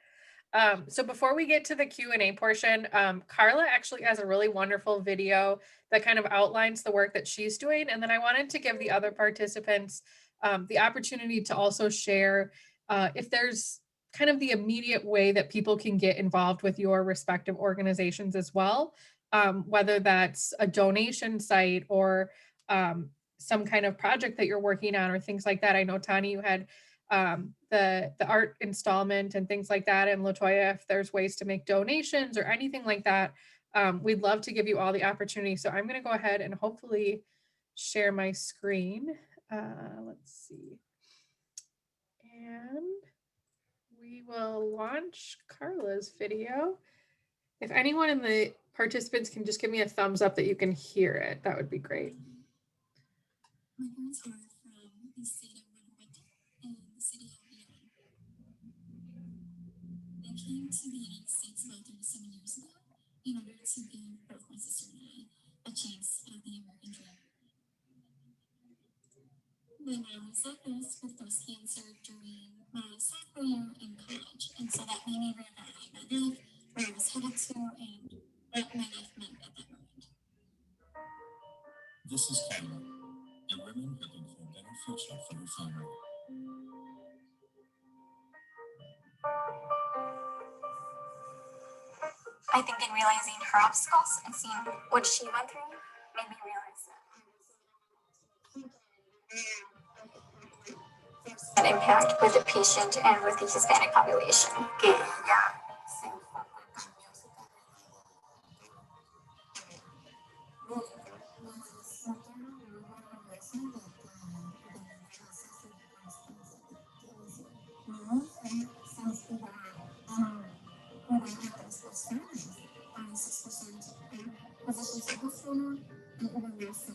So before we get to the Q&A portion, Carla actually has a really wonderful video that kind of outlines the work that she's doing. And then I wanted to give the other participants the opportunity to also share if there's kind of the immediate way that people can get involved with your respective organizations as well, whether that's a donation site or some kind of project that you're working on or things like that. I know, Tani, you had the art installment and things like that. And Latoya, if there's ways to make donations or anything like that, we'd love to give you all the opportunity. So I'm going to go ahead and hopefully share my screen. Let's see. And we will launch Carla's video. If anyone in the participants can just give me a thumbs up that you can hear it, that would be great. My parents are from the state of Guanajuato and the city of Leon. Thank you came to the United States about 37 years ago in order to give both my sister and I a chance at the American dream. My mom was diagnosed with breast cancer during my sophomore year in college, and so that made me reevaluate my life, where I was headed to, and what my life meant at that moment. This is Kayla, a woman hoping for a better future for her family. I think in realizing her obstacles and seeing what she went through made me realize that impact with the patient and with the Hispanic population. Que ella se enfoca en cambios su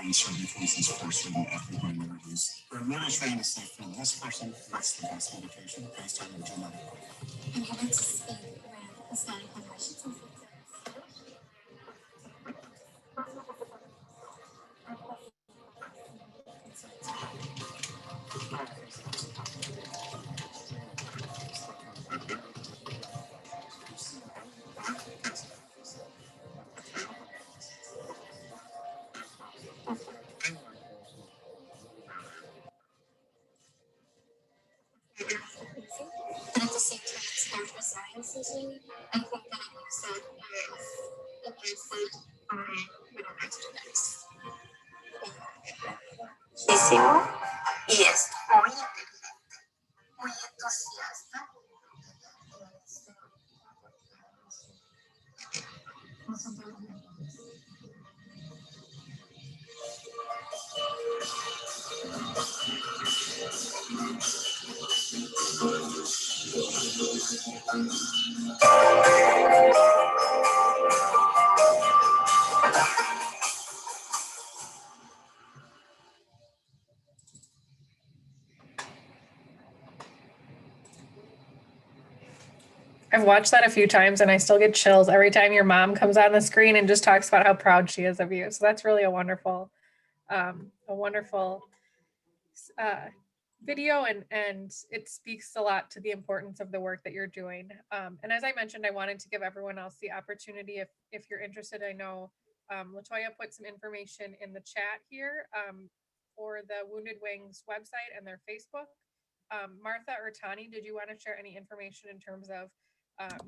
In certain cases for certain ethnic minorities. We're really trying to say for this person, what's the best medication based on their genetic profile. and able to speak with Hispanic populations. And at the same time, it's about resiliency. I think that I use that as an asset with my students. Muchísimo y es muy inteligente, muy entusiasta. I've watched that a few times and I still get chills every time your mom comes on the screen and just talks about how proud she is of you. So that's really a wonderful video, and it speaks a lot to the importance of the work that you're doing. And as I mentioned, I wanted to give everyone else the opportunity, if you're interested. I know Latoya put some information in the chat here for the Wounded Wings website and their Facebook. Martha or Tani, did you want to share any information in terms of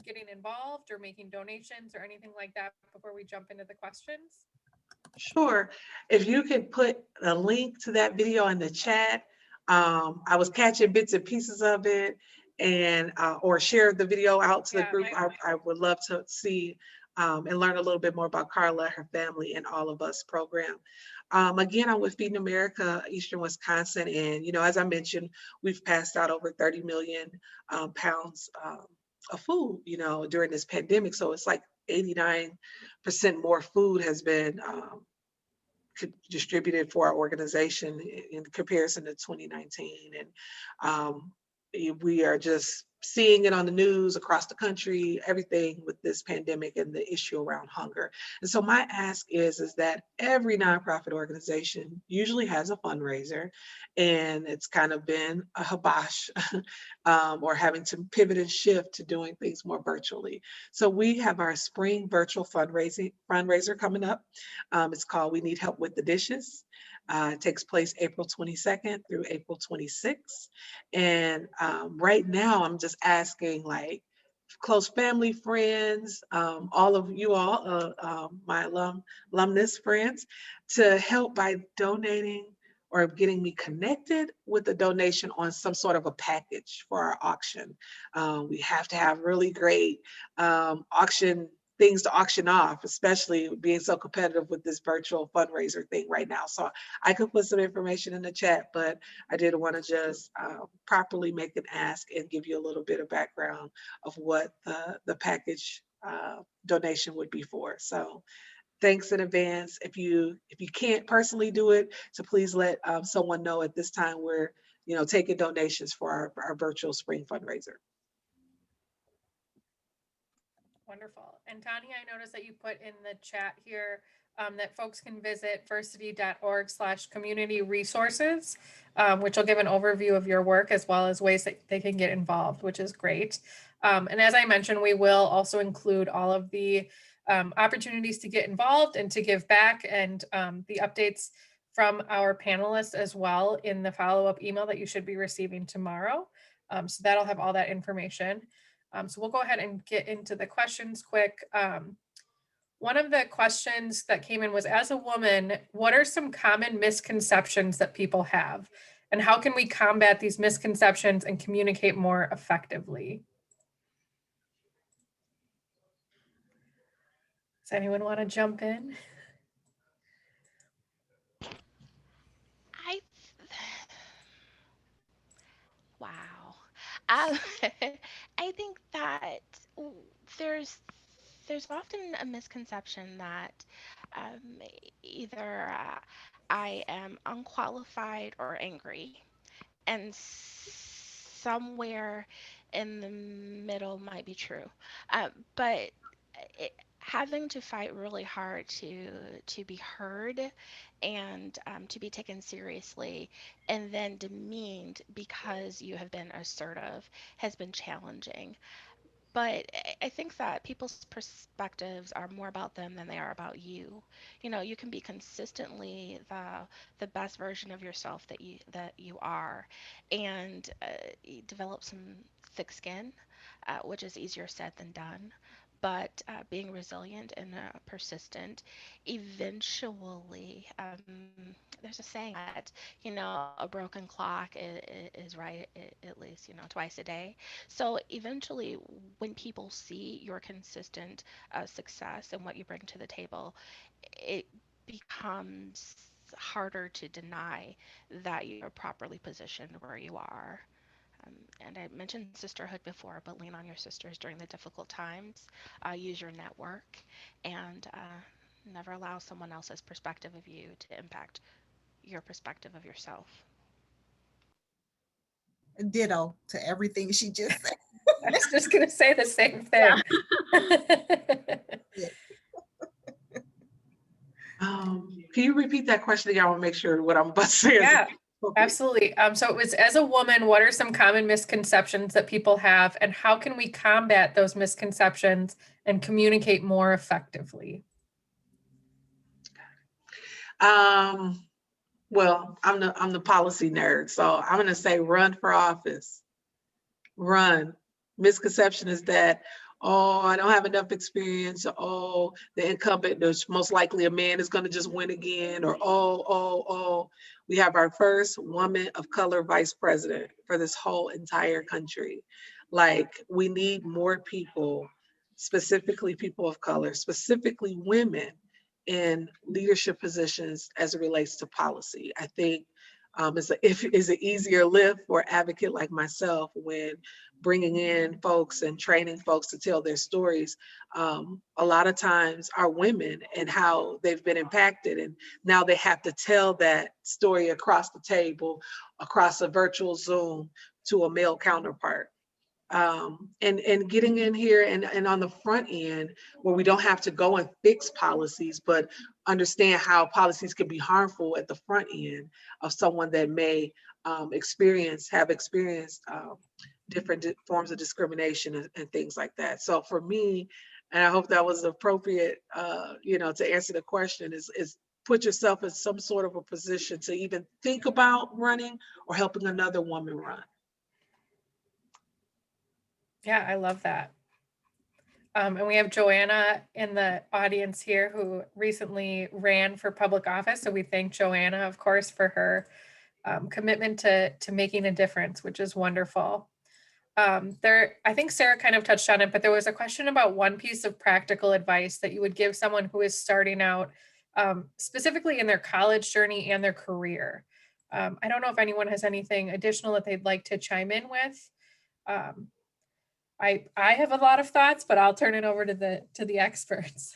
getting involved or making donations or anything like that before we jump into the questions? Sure. If you could put a link to that video in the chat. I was catching bits and pieces of it, and or share the video out to the group. I would love to see and learn a little bit more about Carla, her family, and All of Us program. Again, I'm with Feeding America, Eastern Wisconsin, and as I mentioned, we've passed out over 30 million pounds of food, during this pandemic. So it's like 89% more food has been distributed for our organization in comparison to 2019. And we are just seeing it on the news across the country, everything with this pandemic and the issue around hunger. And so my ask is that every nonprofit organization usually has a fundraiser, and it's kind of been a hibash or having to pivot and shift to doing things more virtually. So we have our spring virtual fundraiser coming up. It's called We Need Help with the Dishes. It takes place April 22nd through April 26th. And right now, I'm just asking like close family, friends, all of you all, my alumnus friends, to help by donating or getting me connected with a donation on some sort of a package for our auction. We have to have really great auction things to auction off, especially being so competitive with this virtual fundraiser thing right now. So I could put some information in the chat, but I did want to just properly make an ask and give you a little bit of background of what the package donation would be for. So thanks in advance. If you can't personally do it, so please let someone know at this time we're taking donations for our virtual spring fundraiser. Wonderful. And Tanya, I noticed that you put in the chat here that folks can visit versity.org/community resources, which will give an overview of your work as well as ways that they can get involved, which is great. And as I mentioned, we will also include all of the opportunities to get involved and to give back, and the updates from our panelists as well in the follow-up email that you should be receiving tomorrow. So that'll have all that information. So we'll go ahead and get into the questions quick. One of the questions that came in was, as a woman, what are some common misconceptions that people have? And how can we combat these misconceptions and communicate more effectively? Does anyone want to jump in? Wow. I think that there's there's often a misconception that um, either I am unqualified or angry, and somewhere in the middle might be true. But having to fight really hard to be heard and to be taken seriously, and then demeaned because you have been assertive, has been challenging. But I think that people's perspectives are more about them than they are about you. You know, you can be consistently the best version of yourself that you are, and you develop some thick skin, which is easier said than done. But being resilient and persistent, eventually, there's a saying that, a broken clock is right at least, twice a day. So eventually, when people see your consistent success and what you bring to the table, it becomes harder to deny that you're properly positioned where you are. And I mentioned sisterhood before, but lean on your sisters during the difficult times. Use your network, and never allow someone else's perspective of you to impact your perspective of yourself. Ditto to everything she just said. I was just going to say the same thing. Yeah. Can you repeat that question again? I want to make sure what I'm about to say is Yeah, appropriate. absolutely. So it was, as a woman, what are some common misconceptions that people have, and how can we combat those misconceptions and communicate more effectively? Well, I'm the policy nerd, so I'm going to say run for office. Run. Misconception is that, oh, I don't have enough experience, or oh, the incumbent, there's most likely a man is going to just win again, or oh, we have our first woman of color vice president for this whole entire country. Like, we need more people, specifically people of color, specifically women, in leadership positions as it relates to policy. I think it's an easier lift for an advocate like myself when bringing in folks and training folks to tell their stories. A lot of times are women and how they've been impacted, and now they have to tell that story across the table, across a virtual Zoom to a male counterpart. And getting in here and on the front end where we don't have to go and fix policies, but understand how policies can be harmful at the front end of someone that may have experienced different forms of discrimination and things like that. So for me, and I hope that was appropriate, to answer the question, is put yourself in some sort of a position to even think about running or helping another woman run. Yeah, I love that. And we have Joanna in the audience here who recently ran for public office. So we thank Joanna, of course, for her commitment to making a difference, which is wonderful. I think Sarah kind of touched on it, but there was a question about one piece of practical advice that you would give someone who is starting out, specifically in their college journey and their career. I don't know if anyone has anything additional that they'd like to chime in with. I have a lot of thoughts, but I'll turn it over to the experts.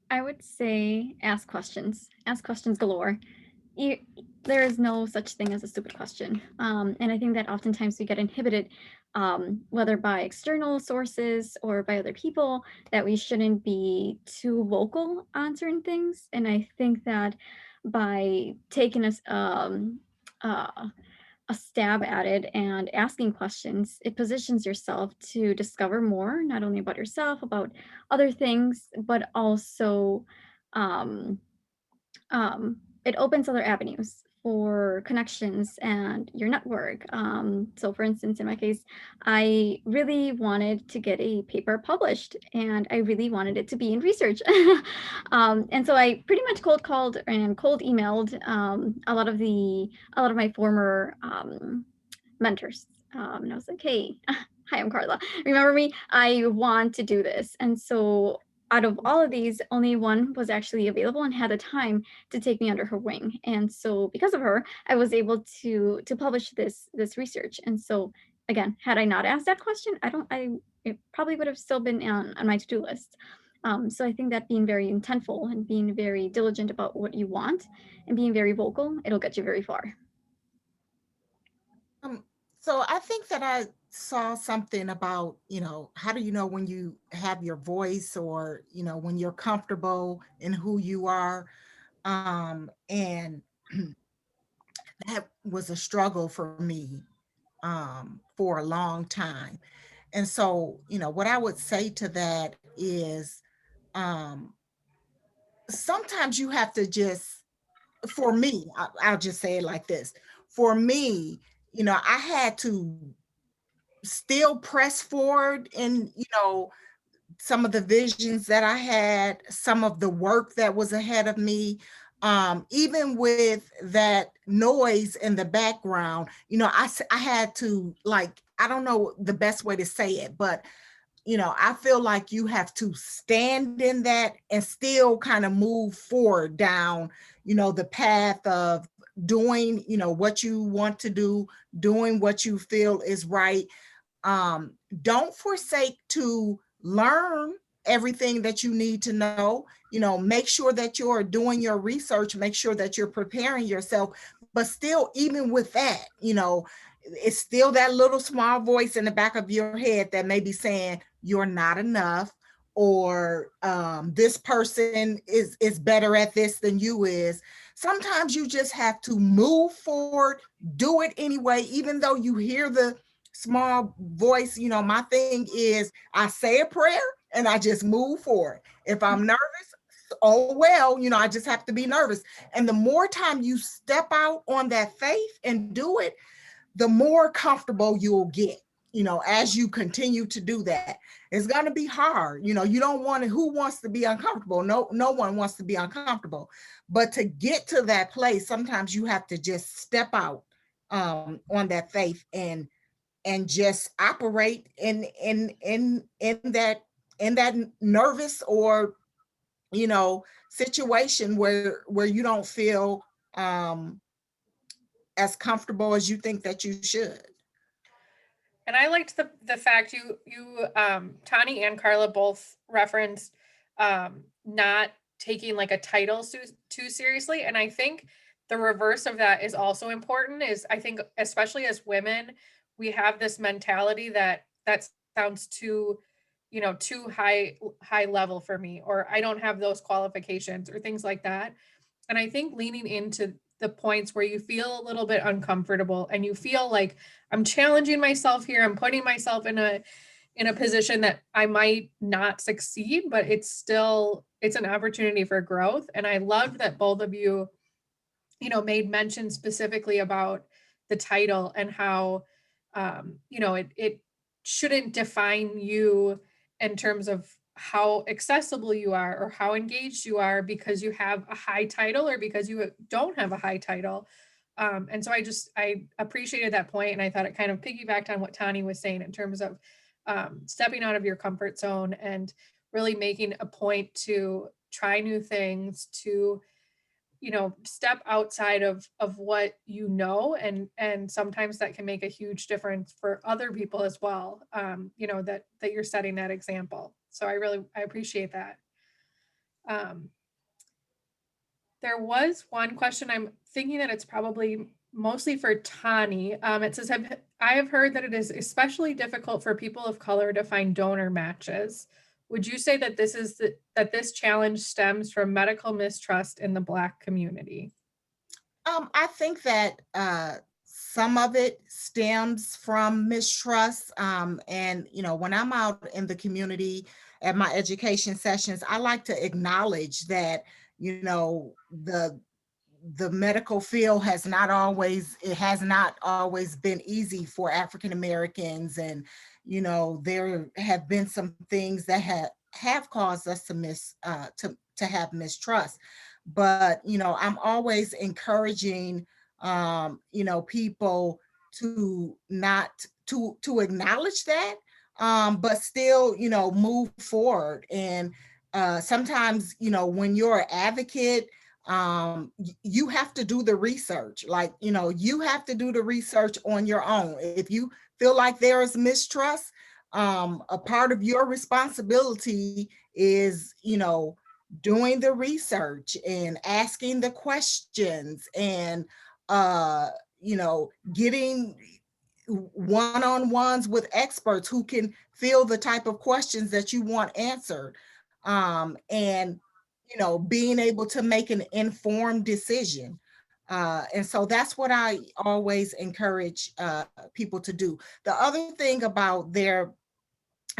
I would say ask questions galore. There is no such thing as a stupid question. And I think that oftentimes we get inhibited, whether by external sources or by other people, that we shouldn't be too vocal on certain things. And I think that by taking a stab at it and asking questions, it positions yourself to discover more, not only about yourself, about other things, but also um, it opens other avenues for connections and your network. So for instance, in my case, I really wanted to get a paper published and I really wanted it to be in research. And so I pretty much cold called and cold emailed a lot of my former mentors. And I was like, hey, hi, I'm Carla. Remember me? I want to do this. And so out of all of these, only one was actually available and had the time to take me under her wing. And so because of her, I was able to publish this research. And so again, had I not asked that question, it probably would have still been on my to-do list. So I think that being very intentful and being very diligent about what you want and being very vocal, it'll get you very far. So I think that I saw something about, how do you know when you have your voice or, when you're comfortable in who you are? And that was a struggle for me for a long time. And so, what I would say to that is sometimes you have to for me, I'll just say it like this. For me, I had to still press forward in, some of the visions that I had, some of the work that was ahead of me, even with that noise in the background, I had to, like, I don't know the best way to say it, but I feel like you have to stand in that and still kind of move forward down, the path of doing, what you want to do, doing what you feel is right. Don't forsake to learn everything that you need to know. Make sure that you're doing your research, make sure that you're preparing yourself, but still, even with that, it's still that little small voice in the back of your head that may be saying you're not enough, or this person is better at this than you is. Sometimes you just have to move forward, do it anyway, even though you hear the small voice. My thing is I say a prayer and I just move forward. If I'm nervous, oh well, I just have to be nervous. And the more time you step out on that faith and do it, the more comfortable you'll get, as you continue to do that. It's going to be hard. You don't want to, who wants to be uncomfortable? No one wants to be uncomfortable. But to get to that place, sometimes you have to just step out on that faith and just operate in that nervous or situation where you don't feel as comfortable as you think that you should. And I liked the fact you Tani and Carla both referenced not taking like a title too seriously. And I think the reverse of that is also important. Is I think, especially as women, we have this mentality that sounds too, too high level for me, or I don't have those qualifications, or things like that. And I think leaning into the points where you feel a little bit uncomfortable and you feel like I'm challenging myself here, I'm putting myself in a position that I might not succeed, but it's an opportunity for growth. And I loved that both of you, made mention specifically about the title, and how, it shouldn't define you in terms of how accessible you are or how engaged you are because you have a high title or because you don't have a high title. And so I appreciated that point, and I thought it kind of piggybacked on what Tani was saying in terms of stepping out of your comfort zone and really making a point to try new things, to step outside of what and sometimes that can make a huge difference for other people as well. That you're setting that example, so I appreciate that. um there was one question, I'm thinking that it's probably mostly for Tani. It says, I have heard that it is especially difficult for people of color to find donor matches. Would you say that that this challenge stems from medical mistrust in the Black community? I think that some of it stems from mistrust. And, when I'm out in the community at my education sessions, I like to acknowledge that, the medical field has not always been easy for African Americans. And, there have been some things that have caused us to have mistrust. But, I'm always encouraging, people to not to acknowledge that, but still, move forward. And sometimes, when you're an advocate, you have to do the research. Like, you have to do the research on your own. If you feel like there is mistrust, a part of your responsibility is, doing the research and asking the questions, and getting one-on-ones with experts who can fill the type of questions that you want answered. And being able to make an informed decision. And so that's what I always encourage people to do. The other thing about there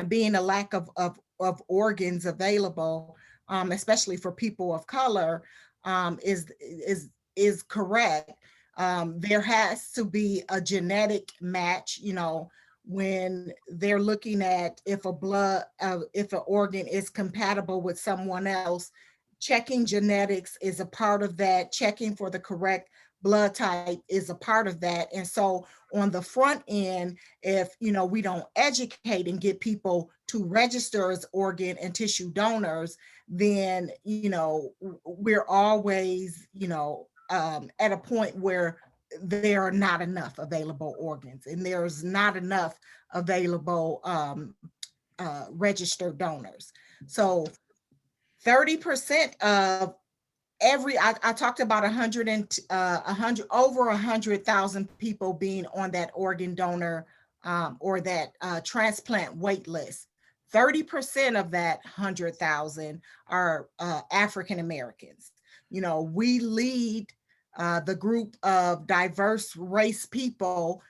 being a lack of organs available, especially for people of color, is correct. There has to be a genetic match, when they're looking at if if an organ is compatible with someone else. Checking genetics is a part of that. Checking for the correct blood type is a part of that. And so on the front end, if we don't educate and get people to register as organ and tissue donors, then we're always at a point where there are not enough available organs, and there's not enough available registered donors. So 30% of I talked about 100 over 100,000 people being on that organ donor or that transplant wait list. 30% of that 100,000 are African Americans. We lead the group of diverse race people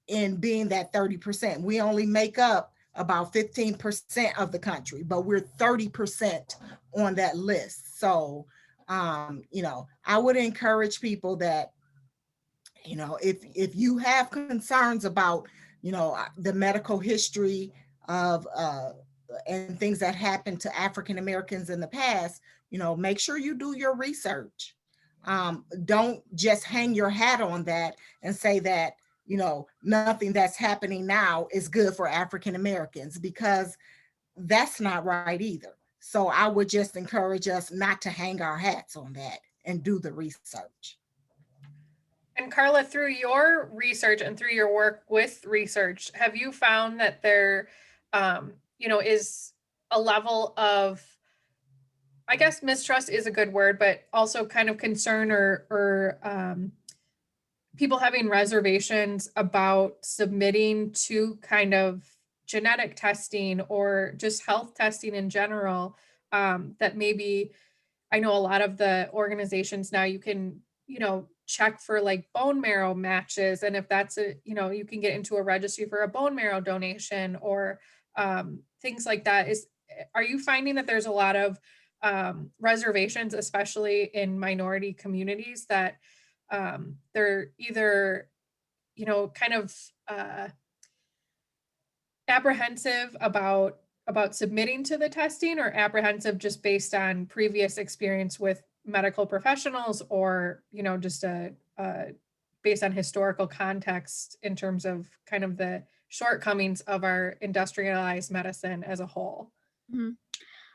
in being that 30%. We only make up about 15% of the country, but we're 30% on that list. So I would encourage people that, if you have concerns about, the medical history of and things that happened to African Americans in the past, make sure you do your research. Don't just hang your hat on that and say that, nothing that's happening now is good for African Americans, because that's not right either. So I would just encourage us not to hang our hats on that and do the research. And Carla, through your research and through your work with research, have you found that there, is a level of I guess mistrust is a good word, but also kind of concern or people having reservations about submitting to kind of genetic testing or just health testing in general, that maybe I know a lot of the organizations now you can, check for like bone marrow matches. And if that's you can get into a registry for a bone marrow donation or things like that. Are you finding that there's a lot of reservations, especially in minority communities, that they're either, kind of apprehensive about submitting to the testing, or apprehensive just based on previous experience with medical professionals, or just based on historical context in terms of kind of the shortcomings of our industrialized medicine as a whole? Mhm.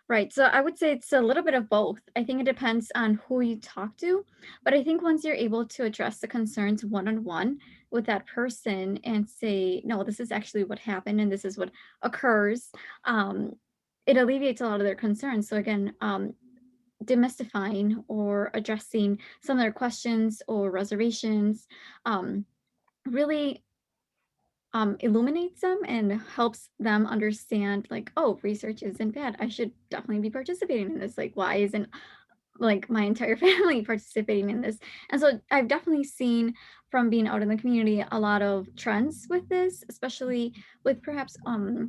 Right. So I would say it's a little bit of both. I think it depends on who you talk to. But I think once you're able to address the concerns one on one with that person and say, no, this is actually what happened and this is what occurs, um, it alleviates a lot of their concerns. So again, demystifying or addressing some of their questions or reservations really illuminates them and helps them understand, like, oh, research isn't bad. I should definitely be participating in this. Like, why isn't like my entire family participating in this? And so I've definitely seen from being out in the community a lot of trends with this, especially with perhaps um,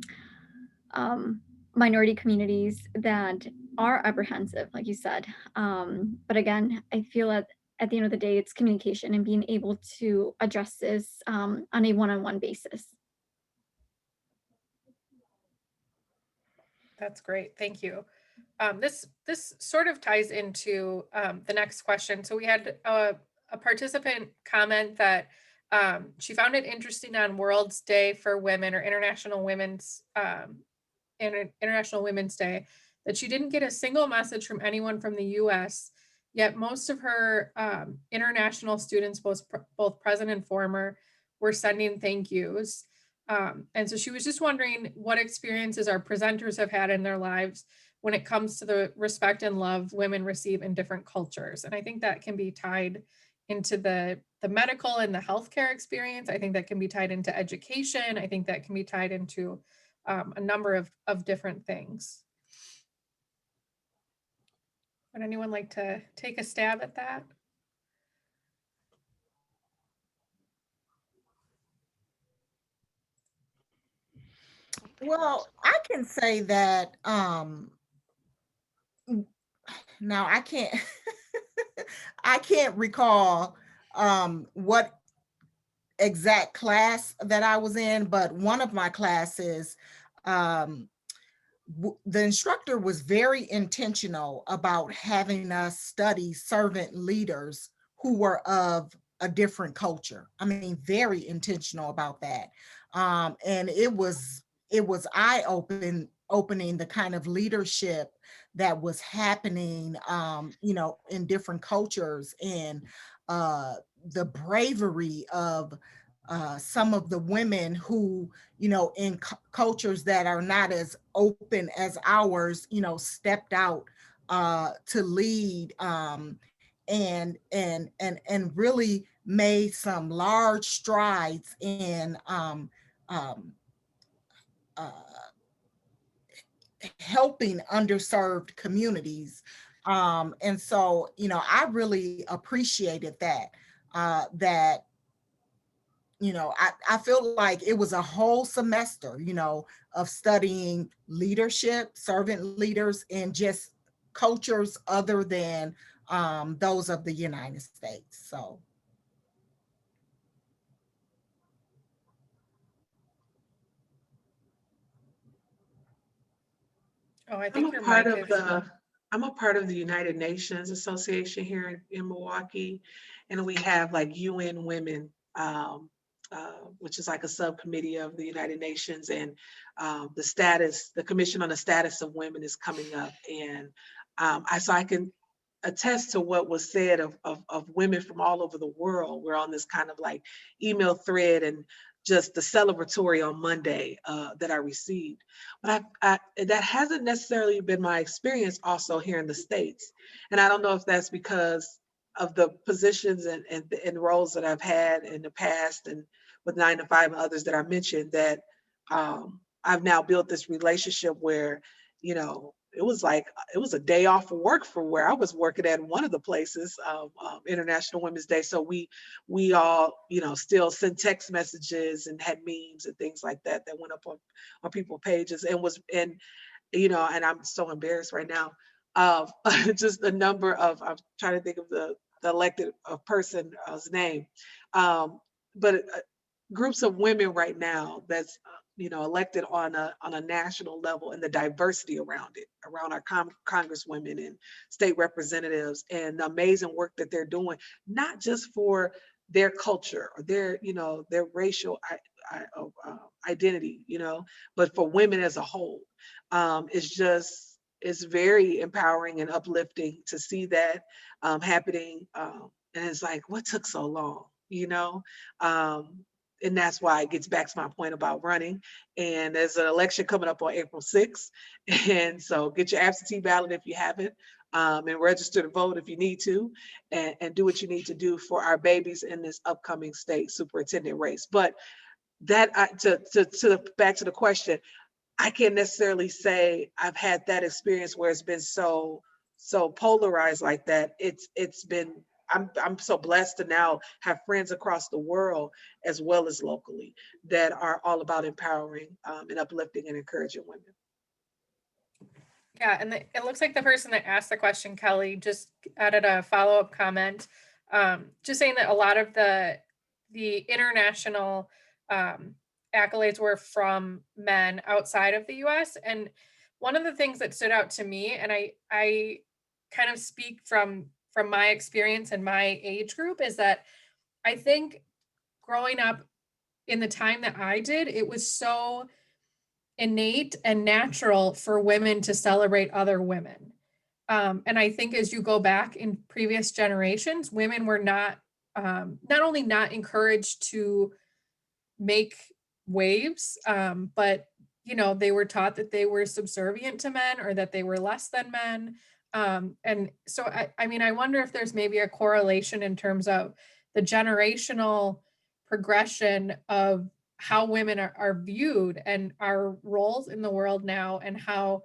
minority communities that are apprehensive, like you said. But again, I feel at the end of the day, it's communication and being able to address this on a one-on-one basis. That's great. Thank you. This sort of ties into the next question. So we had a participant comment that she found it interesting on World's Day for Women, or International Women's Day, that she didn't get a single message from anyone from the U.S. Yet most of her international students, both present and former, were sending thank yous. And so she was just wondering what experiences our presenters have had in their lives when it comes to the respect and love women receive in different cultures. And I think that can be tied into the medical and the healthcare experience. I think that can be tied into education. I think that can be tied into a number of different things. Would anyone like to take a stab at that? Well, I can say that now I can't I can't recall what exact class that I was in, but one of my classes, um, the instructor was very intentional about having us study servant leaders who were of a different culture. I mean, very intentional about that. And it was opening the kind of leadership that was happening, in different cultures, and the bravery of some of the women who, in cultures that are not as open as ours, stepped out to lead, and really made some large strides in um, uh, helping underserved communities. And so, I really appreciated that. That I feel like it was a whole semester, of studying leadership, servant leaders, and just cultures other than those of the United States. So, Oh, I I'm think a your part mic of is. the United Nations Association here in Milwaukee, and we have like UN Women, which is like a subcommittee of the United Nations, and the Commission on the Status of Women is coming up, and I can attest to what was said of women from all over the world. We're on this kind of like email thread and just the celebratory on Monday that I received. But that hasn't necessarily been my experience also here in the States. And I don't know if that's because of the positions and roles that I've had in the past and with 9 to 5 and others that I mentioned, that I've now built this relationship where, you know, it was a day off of work for where I was working at one of the places, International Women's Day. So we all, you know, still sent text messages and had memes and things like that that went up on people's pages and you know, and I'm so embarrassed right now of just the number of, I'm trying to think of the elected person's name, but groups of women right now that's you know, elected on a national level, and the diversity around it, around our congresswomen and state representatives, and the amazing work that they're doing, not just for their culture or their, you know, their racial identity, you know, but for women as a whole. It's very empowering and uplifting to see that happening. And it's like, what took so long, you know? And that's why it gets back to my point about running. And there's an election coming up on April 6th. And so get your absentee ballot if you haven't, and register to vote if you need to, and do what you need to do for our babies in this upcoming state superintendent race. But that, back to the question, I can't necessarily say I've had that experience where it's been so polarized like that. It's been, I'm so blessed to now have friends across the world as well as locally that are all about empowering and uplifting and encouraging women. Yeah, and it looks like the person that asked the question, Kelly, just added a follow-up comment, just saying that a lot of the international accolades were from men outside of the U.S. And one of the things that stood out to me, and I kind of speak from my experience and my age group, is that I think growing up in the time that I did, it was so innate and natural for women to celebrate other women. And I think as you go back in previous generations, women were not only not encouraged to make waves, but you know, they were taught that they were subservient to men or that they were less than men. And so I mean, I wonder if there's maybe a correlation in terms of the generational progression of how women are viewed and our roles in the world now, and how,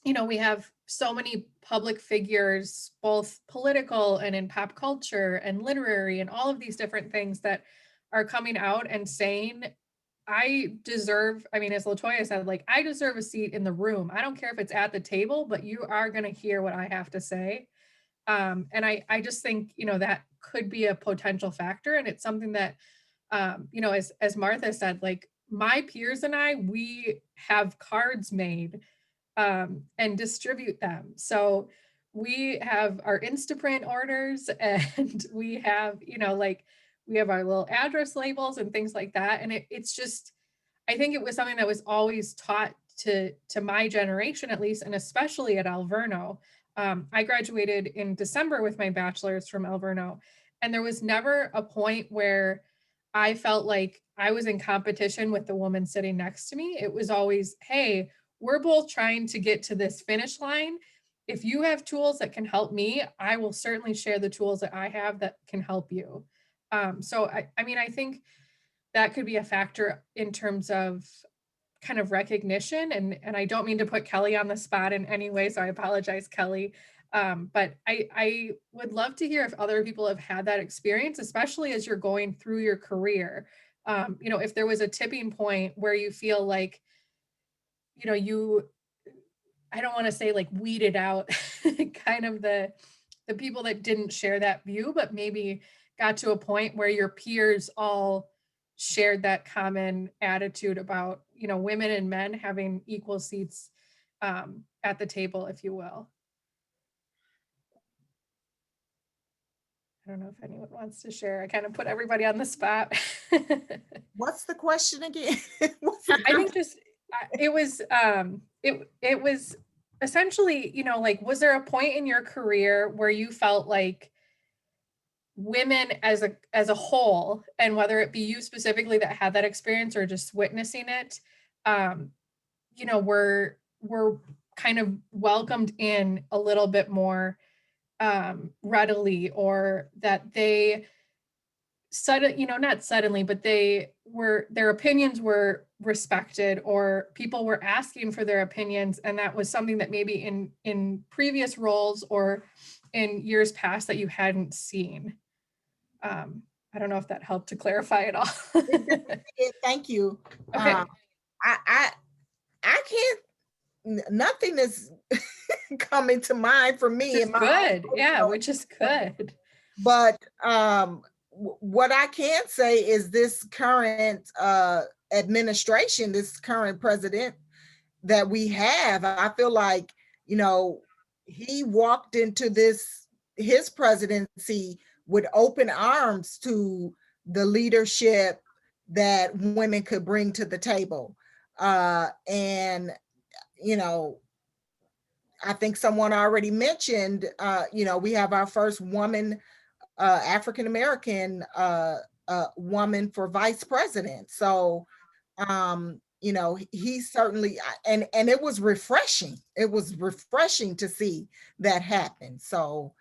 you know, we have so many public figures, both political and in pop culture and literary and all of these different things, that are coming out and saying, I deserve, I mean, as Latoya said, like, I deserve a seat in the room. I don't care if it's at the table, but you are going to hear what I have to say. And I just think, you know, that could be a potential factor. And it's something that, you know, as Martha said, like, my peers and I, we have cards made and distribute them. So we have our Instaprint orders, and we have, you know, like, we have our little address labels and things like that. And it's just, I think it was something that was always taught to my generation, at least, and especially at Alverno. I graduated in December with my bachelor's from Alverno, and there was never a point where I felt like I was in competition with the woman sitting next to me. It was always, hey, we're both trying to get to this finish line. If you have tools that can help me, I will certainly share the tools that I have that can help you. So I mean, I think that could be a factor in terms of kind of recognition. And I don't mean to put Kelly on the spot in any way, so I apologize, Kelly. But I would love to hear if other people have had that experience, especially as you're going through your career. You know, if there was a tipping point where you feel like, you know, I don't want to say like weeded out kind of the people that didn't share that view, but maybe got to a point where your peers all shared that common attitude about, you know, women and men having equal seats at the table, if you will. I don't know if anyone wants to share. I kind of put everybody on the spot. What's the question again? I think just it was essentially, you know, like, was there a point in your career where you felt like women as a whole, and whether it be you specifically that had that experience or just witnessing it, you know, we're kind of welcomed in a little bit more readily, or that they sudden, you know, not suddenly, but their opinions were respected, or people were asking for their opinions, and that was something that maybe in previous roles or in years past that you hadn't seen. I don't know if that helped to clarify it all. Thank you. Okay, I can't, nothing is coming to mind for me which in is my good. Yeah, own which is good. But what I can say is this current administration, this current president that we have, I feel like, you know, he walked into his presidency with open arms to the leadership that women could bring to the table. And, you know, I think someone already mentioned, you know, we have our first woman, African American woman for vice president. So, you know, he certainly, and it was refreshing. It was refreshing to see that happen. So,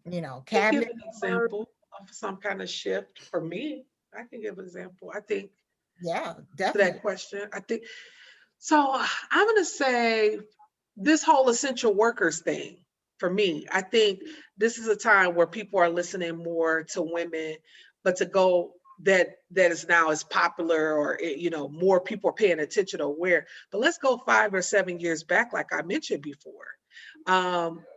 you know, I can give cabinet an members, example of some kind of shift for me. I can give an example. I think yeah, to that definitely. question, I think so. I'm going to say this whole essential workers thing for me. I think this is a time where people are listening more to women, but to go that is now as popular, or you know, more people are paying attention or aware. But let's go 5 or 7 years back, like I mentioned before.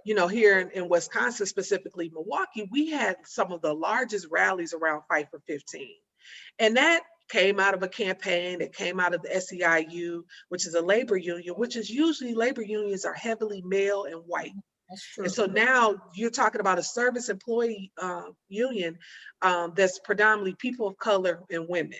You know, here in Wisconsin, specifically Milwaukee, we had some of the largest rallies around Fight for 15. And that came out of a campaign that came out of the SEIU, which is a labor union, which is usually labor unions are heavily male and white. That's And true. so now you're talking about a service employee union that's predominantly people of color and women.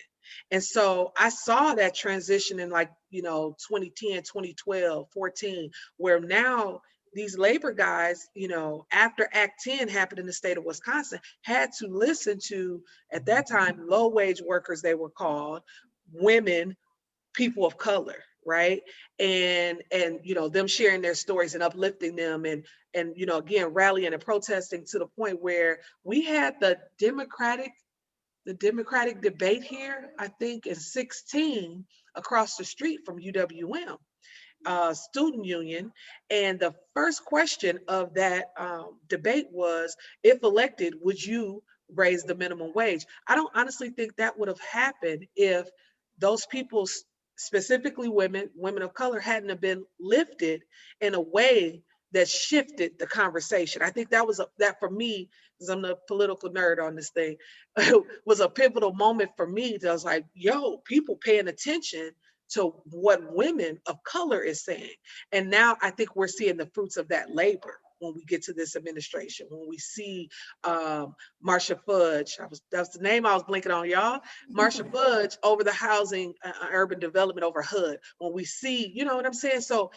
And so I saw that transition in, like, you know, 2010, 2012, 14, where now these labor guys, you know, after Act 10 happened in the state of Wisconsin, had to listen to, at that time, low wage workers, they were called, women, people of color, right? And you know, them sharing their stories and uplifting them, and you know, again, rallying and protesting to the point where we had the democratic debate here, I think in 16, across the street from UWM student union. And the first question of that debate was, if elected, would you raise the minimum wage? I don't honestly think that would have happened if those people, specifically women of color, hadn't have been lifted in a way that shifted the conversation. I think that for me, because I'm the political nerd on this thing, was a pivotal moment for me. That was like, yo, people paying attention to what women of color is saying. And now I think we're seeing the fruits of that labor when we get to this administration, when we see Marsha Fudge, that's the name I was blinking on, y'all. Marsha Fudge over the housing, urban development over HUD. When we see, you know what I'm saying? So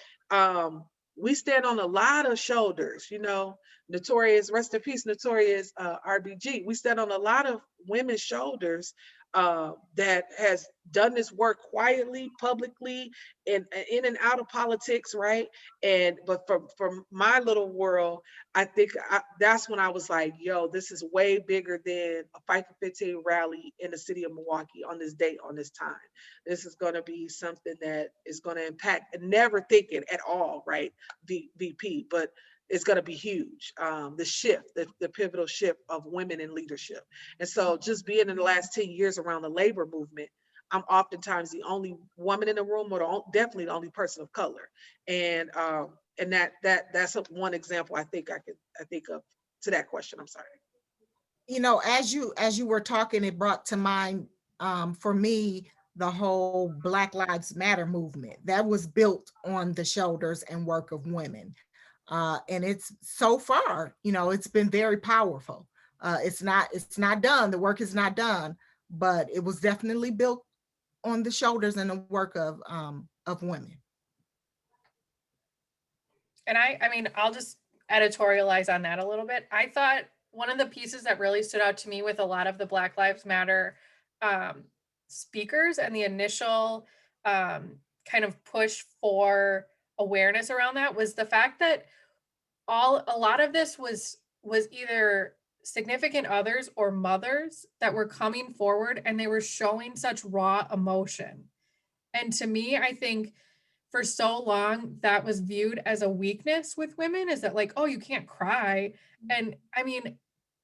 we stand on a lot of shoulders, you know, Notorious, rest in peace, Notorious RBG. We stand on a lot of women's shoulders that has done this work quietly, publicly, and in and out of politics, right? But from my little world, I think that's when I was like, yo, this is way bigger than a Fight for 15 rally in the city of Milwaukee on this date, on this time. This is going to be something that is going to impact, and never thinking at all, right, VP, but it's going to be huge. The shift, the pivotal shift of women in leadership. And so just being in the last 10 years around the labor movement, I'm oftentimes the only woman in the room, or definitely the only person of color. And that's one example I think I think of to that question. I'm sorry. You know, as you were talking, it brought to mind for me the whole Black Lives Matter movement that was built on the shoulders and work of women. And it's so far, you know, it's been very powerful. It's not done. The work is not done, but it was definitely built on the shoulders and the work of women. And I mean, editorialize on that a little bit. I thought one of the pieces that really stood out to me with a lot of the Black Lives Matter speakers and the initial kind of push for awareness around that was the fact that a lot of this was either significant others or mothers that were coming forward and they were showing such raw emotion. And to me, I think for so long that was viewed as a weakness with women, is that like, oh, you can't cry. And I mean,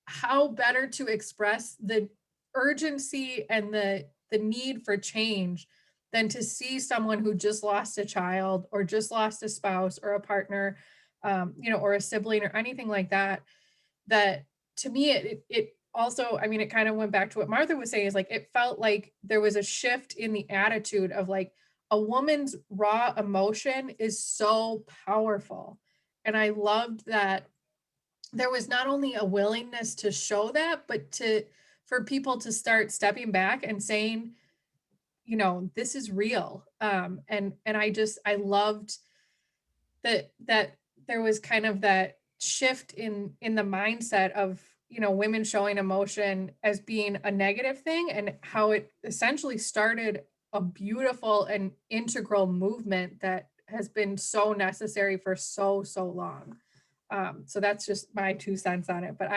how better to express the urgency and the need for change than to see someone who just lost a child or just lost a spouse or a partner, or a sibling or anything like that. That to me, it also, I mean, it kind of went back to what Martha was saying, is like, it felt like there was a shift in the attitude of like, a woman's raw emotion is so powerful. And I loved that there was not only a willingness to show that, but for people to start stepping back and saying, this is real. And I loved that there was kind of that shift in the mindset of, women showing emotion as being a negative thing, and how it essentially started a beautiful and integral movement that has been so necessary for so long. So that's just my 2 cents on it. But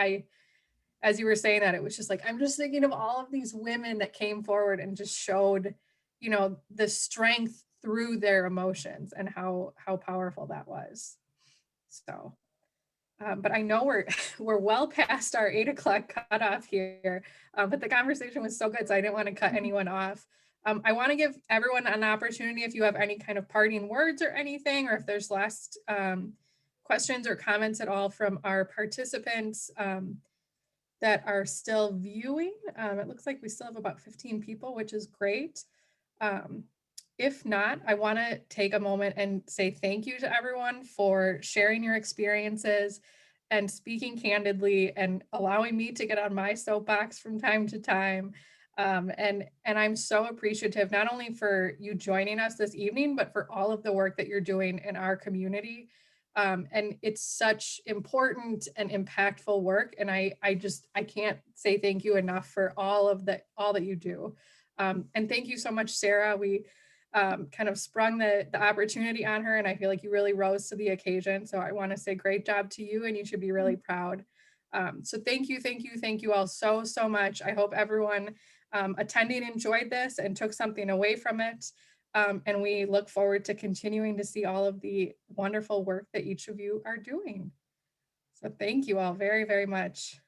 as you were saying that, it was just like, I'm just thinking of all of these women that came forward and just showed, the strength through their emotions and how powerful that was. So, but I know we're well past our 8 o'clock cutoff here, but the conversation was so good, so I didn't want to cut anyone off. I want to give everyone an opportunity, if you have any kind of parting words or anything, or if there's last questions or comments at all from our participants that are still viewing. It looks like we still have about 15 people, which is great. If not, I want to take a moment and say thank you to everyone for sharing your experiences and speaking candidly and allowing me to get on my soapbox from time to time. And I'm so appreciative, not only for you joining us this evening, but for all of the work that you're doing in our community. And it's such important and impactful work. And I can't say thank you enough for all that you do. And thank you so much, Sarah. We kind of sprung the opportunity on her, and I feel like you really rose to the occasion. So I want to say great job to you, and you should be really proud. So thank you all so much. I hope everyone attending enjoyed this and took something away from it. And we look forward to continuing to see all of the wonderful work that each of you are doing. So thank you all very, very much.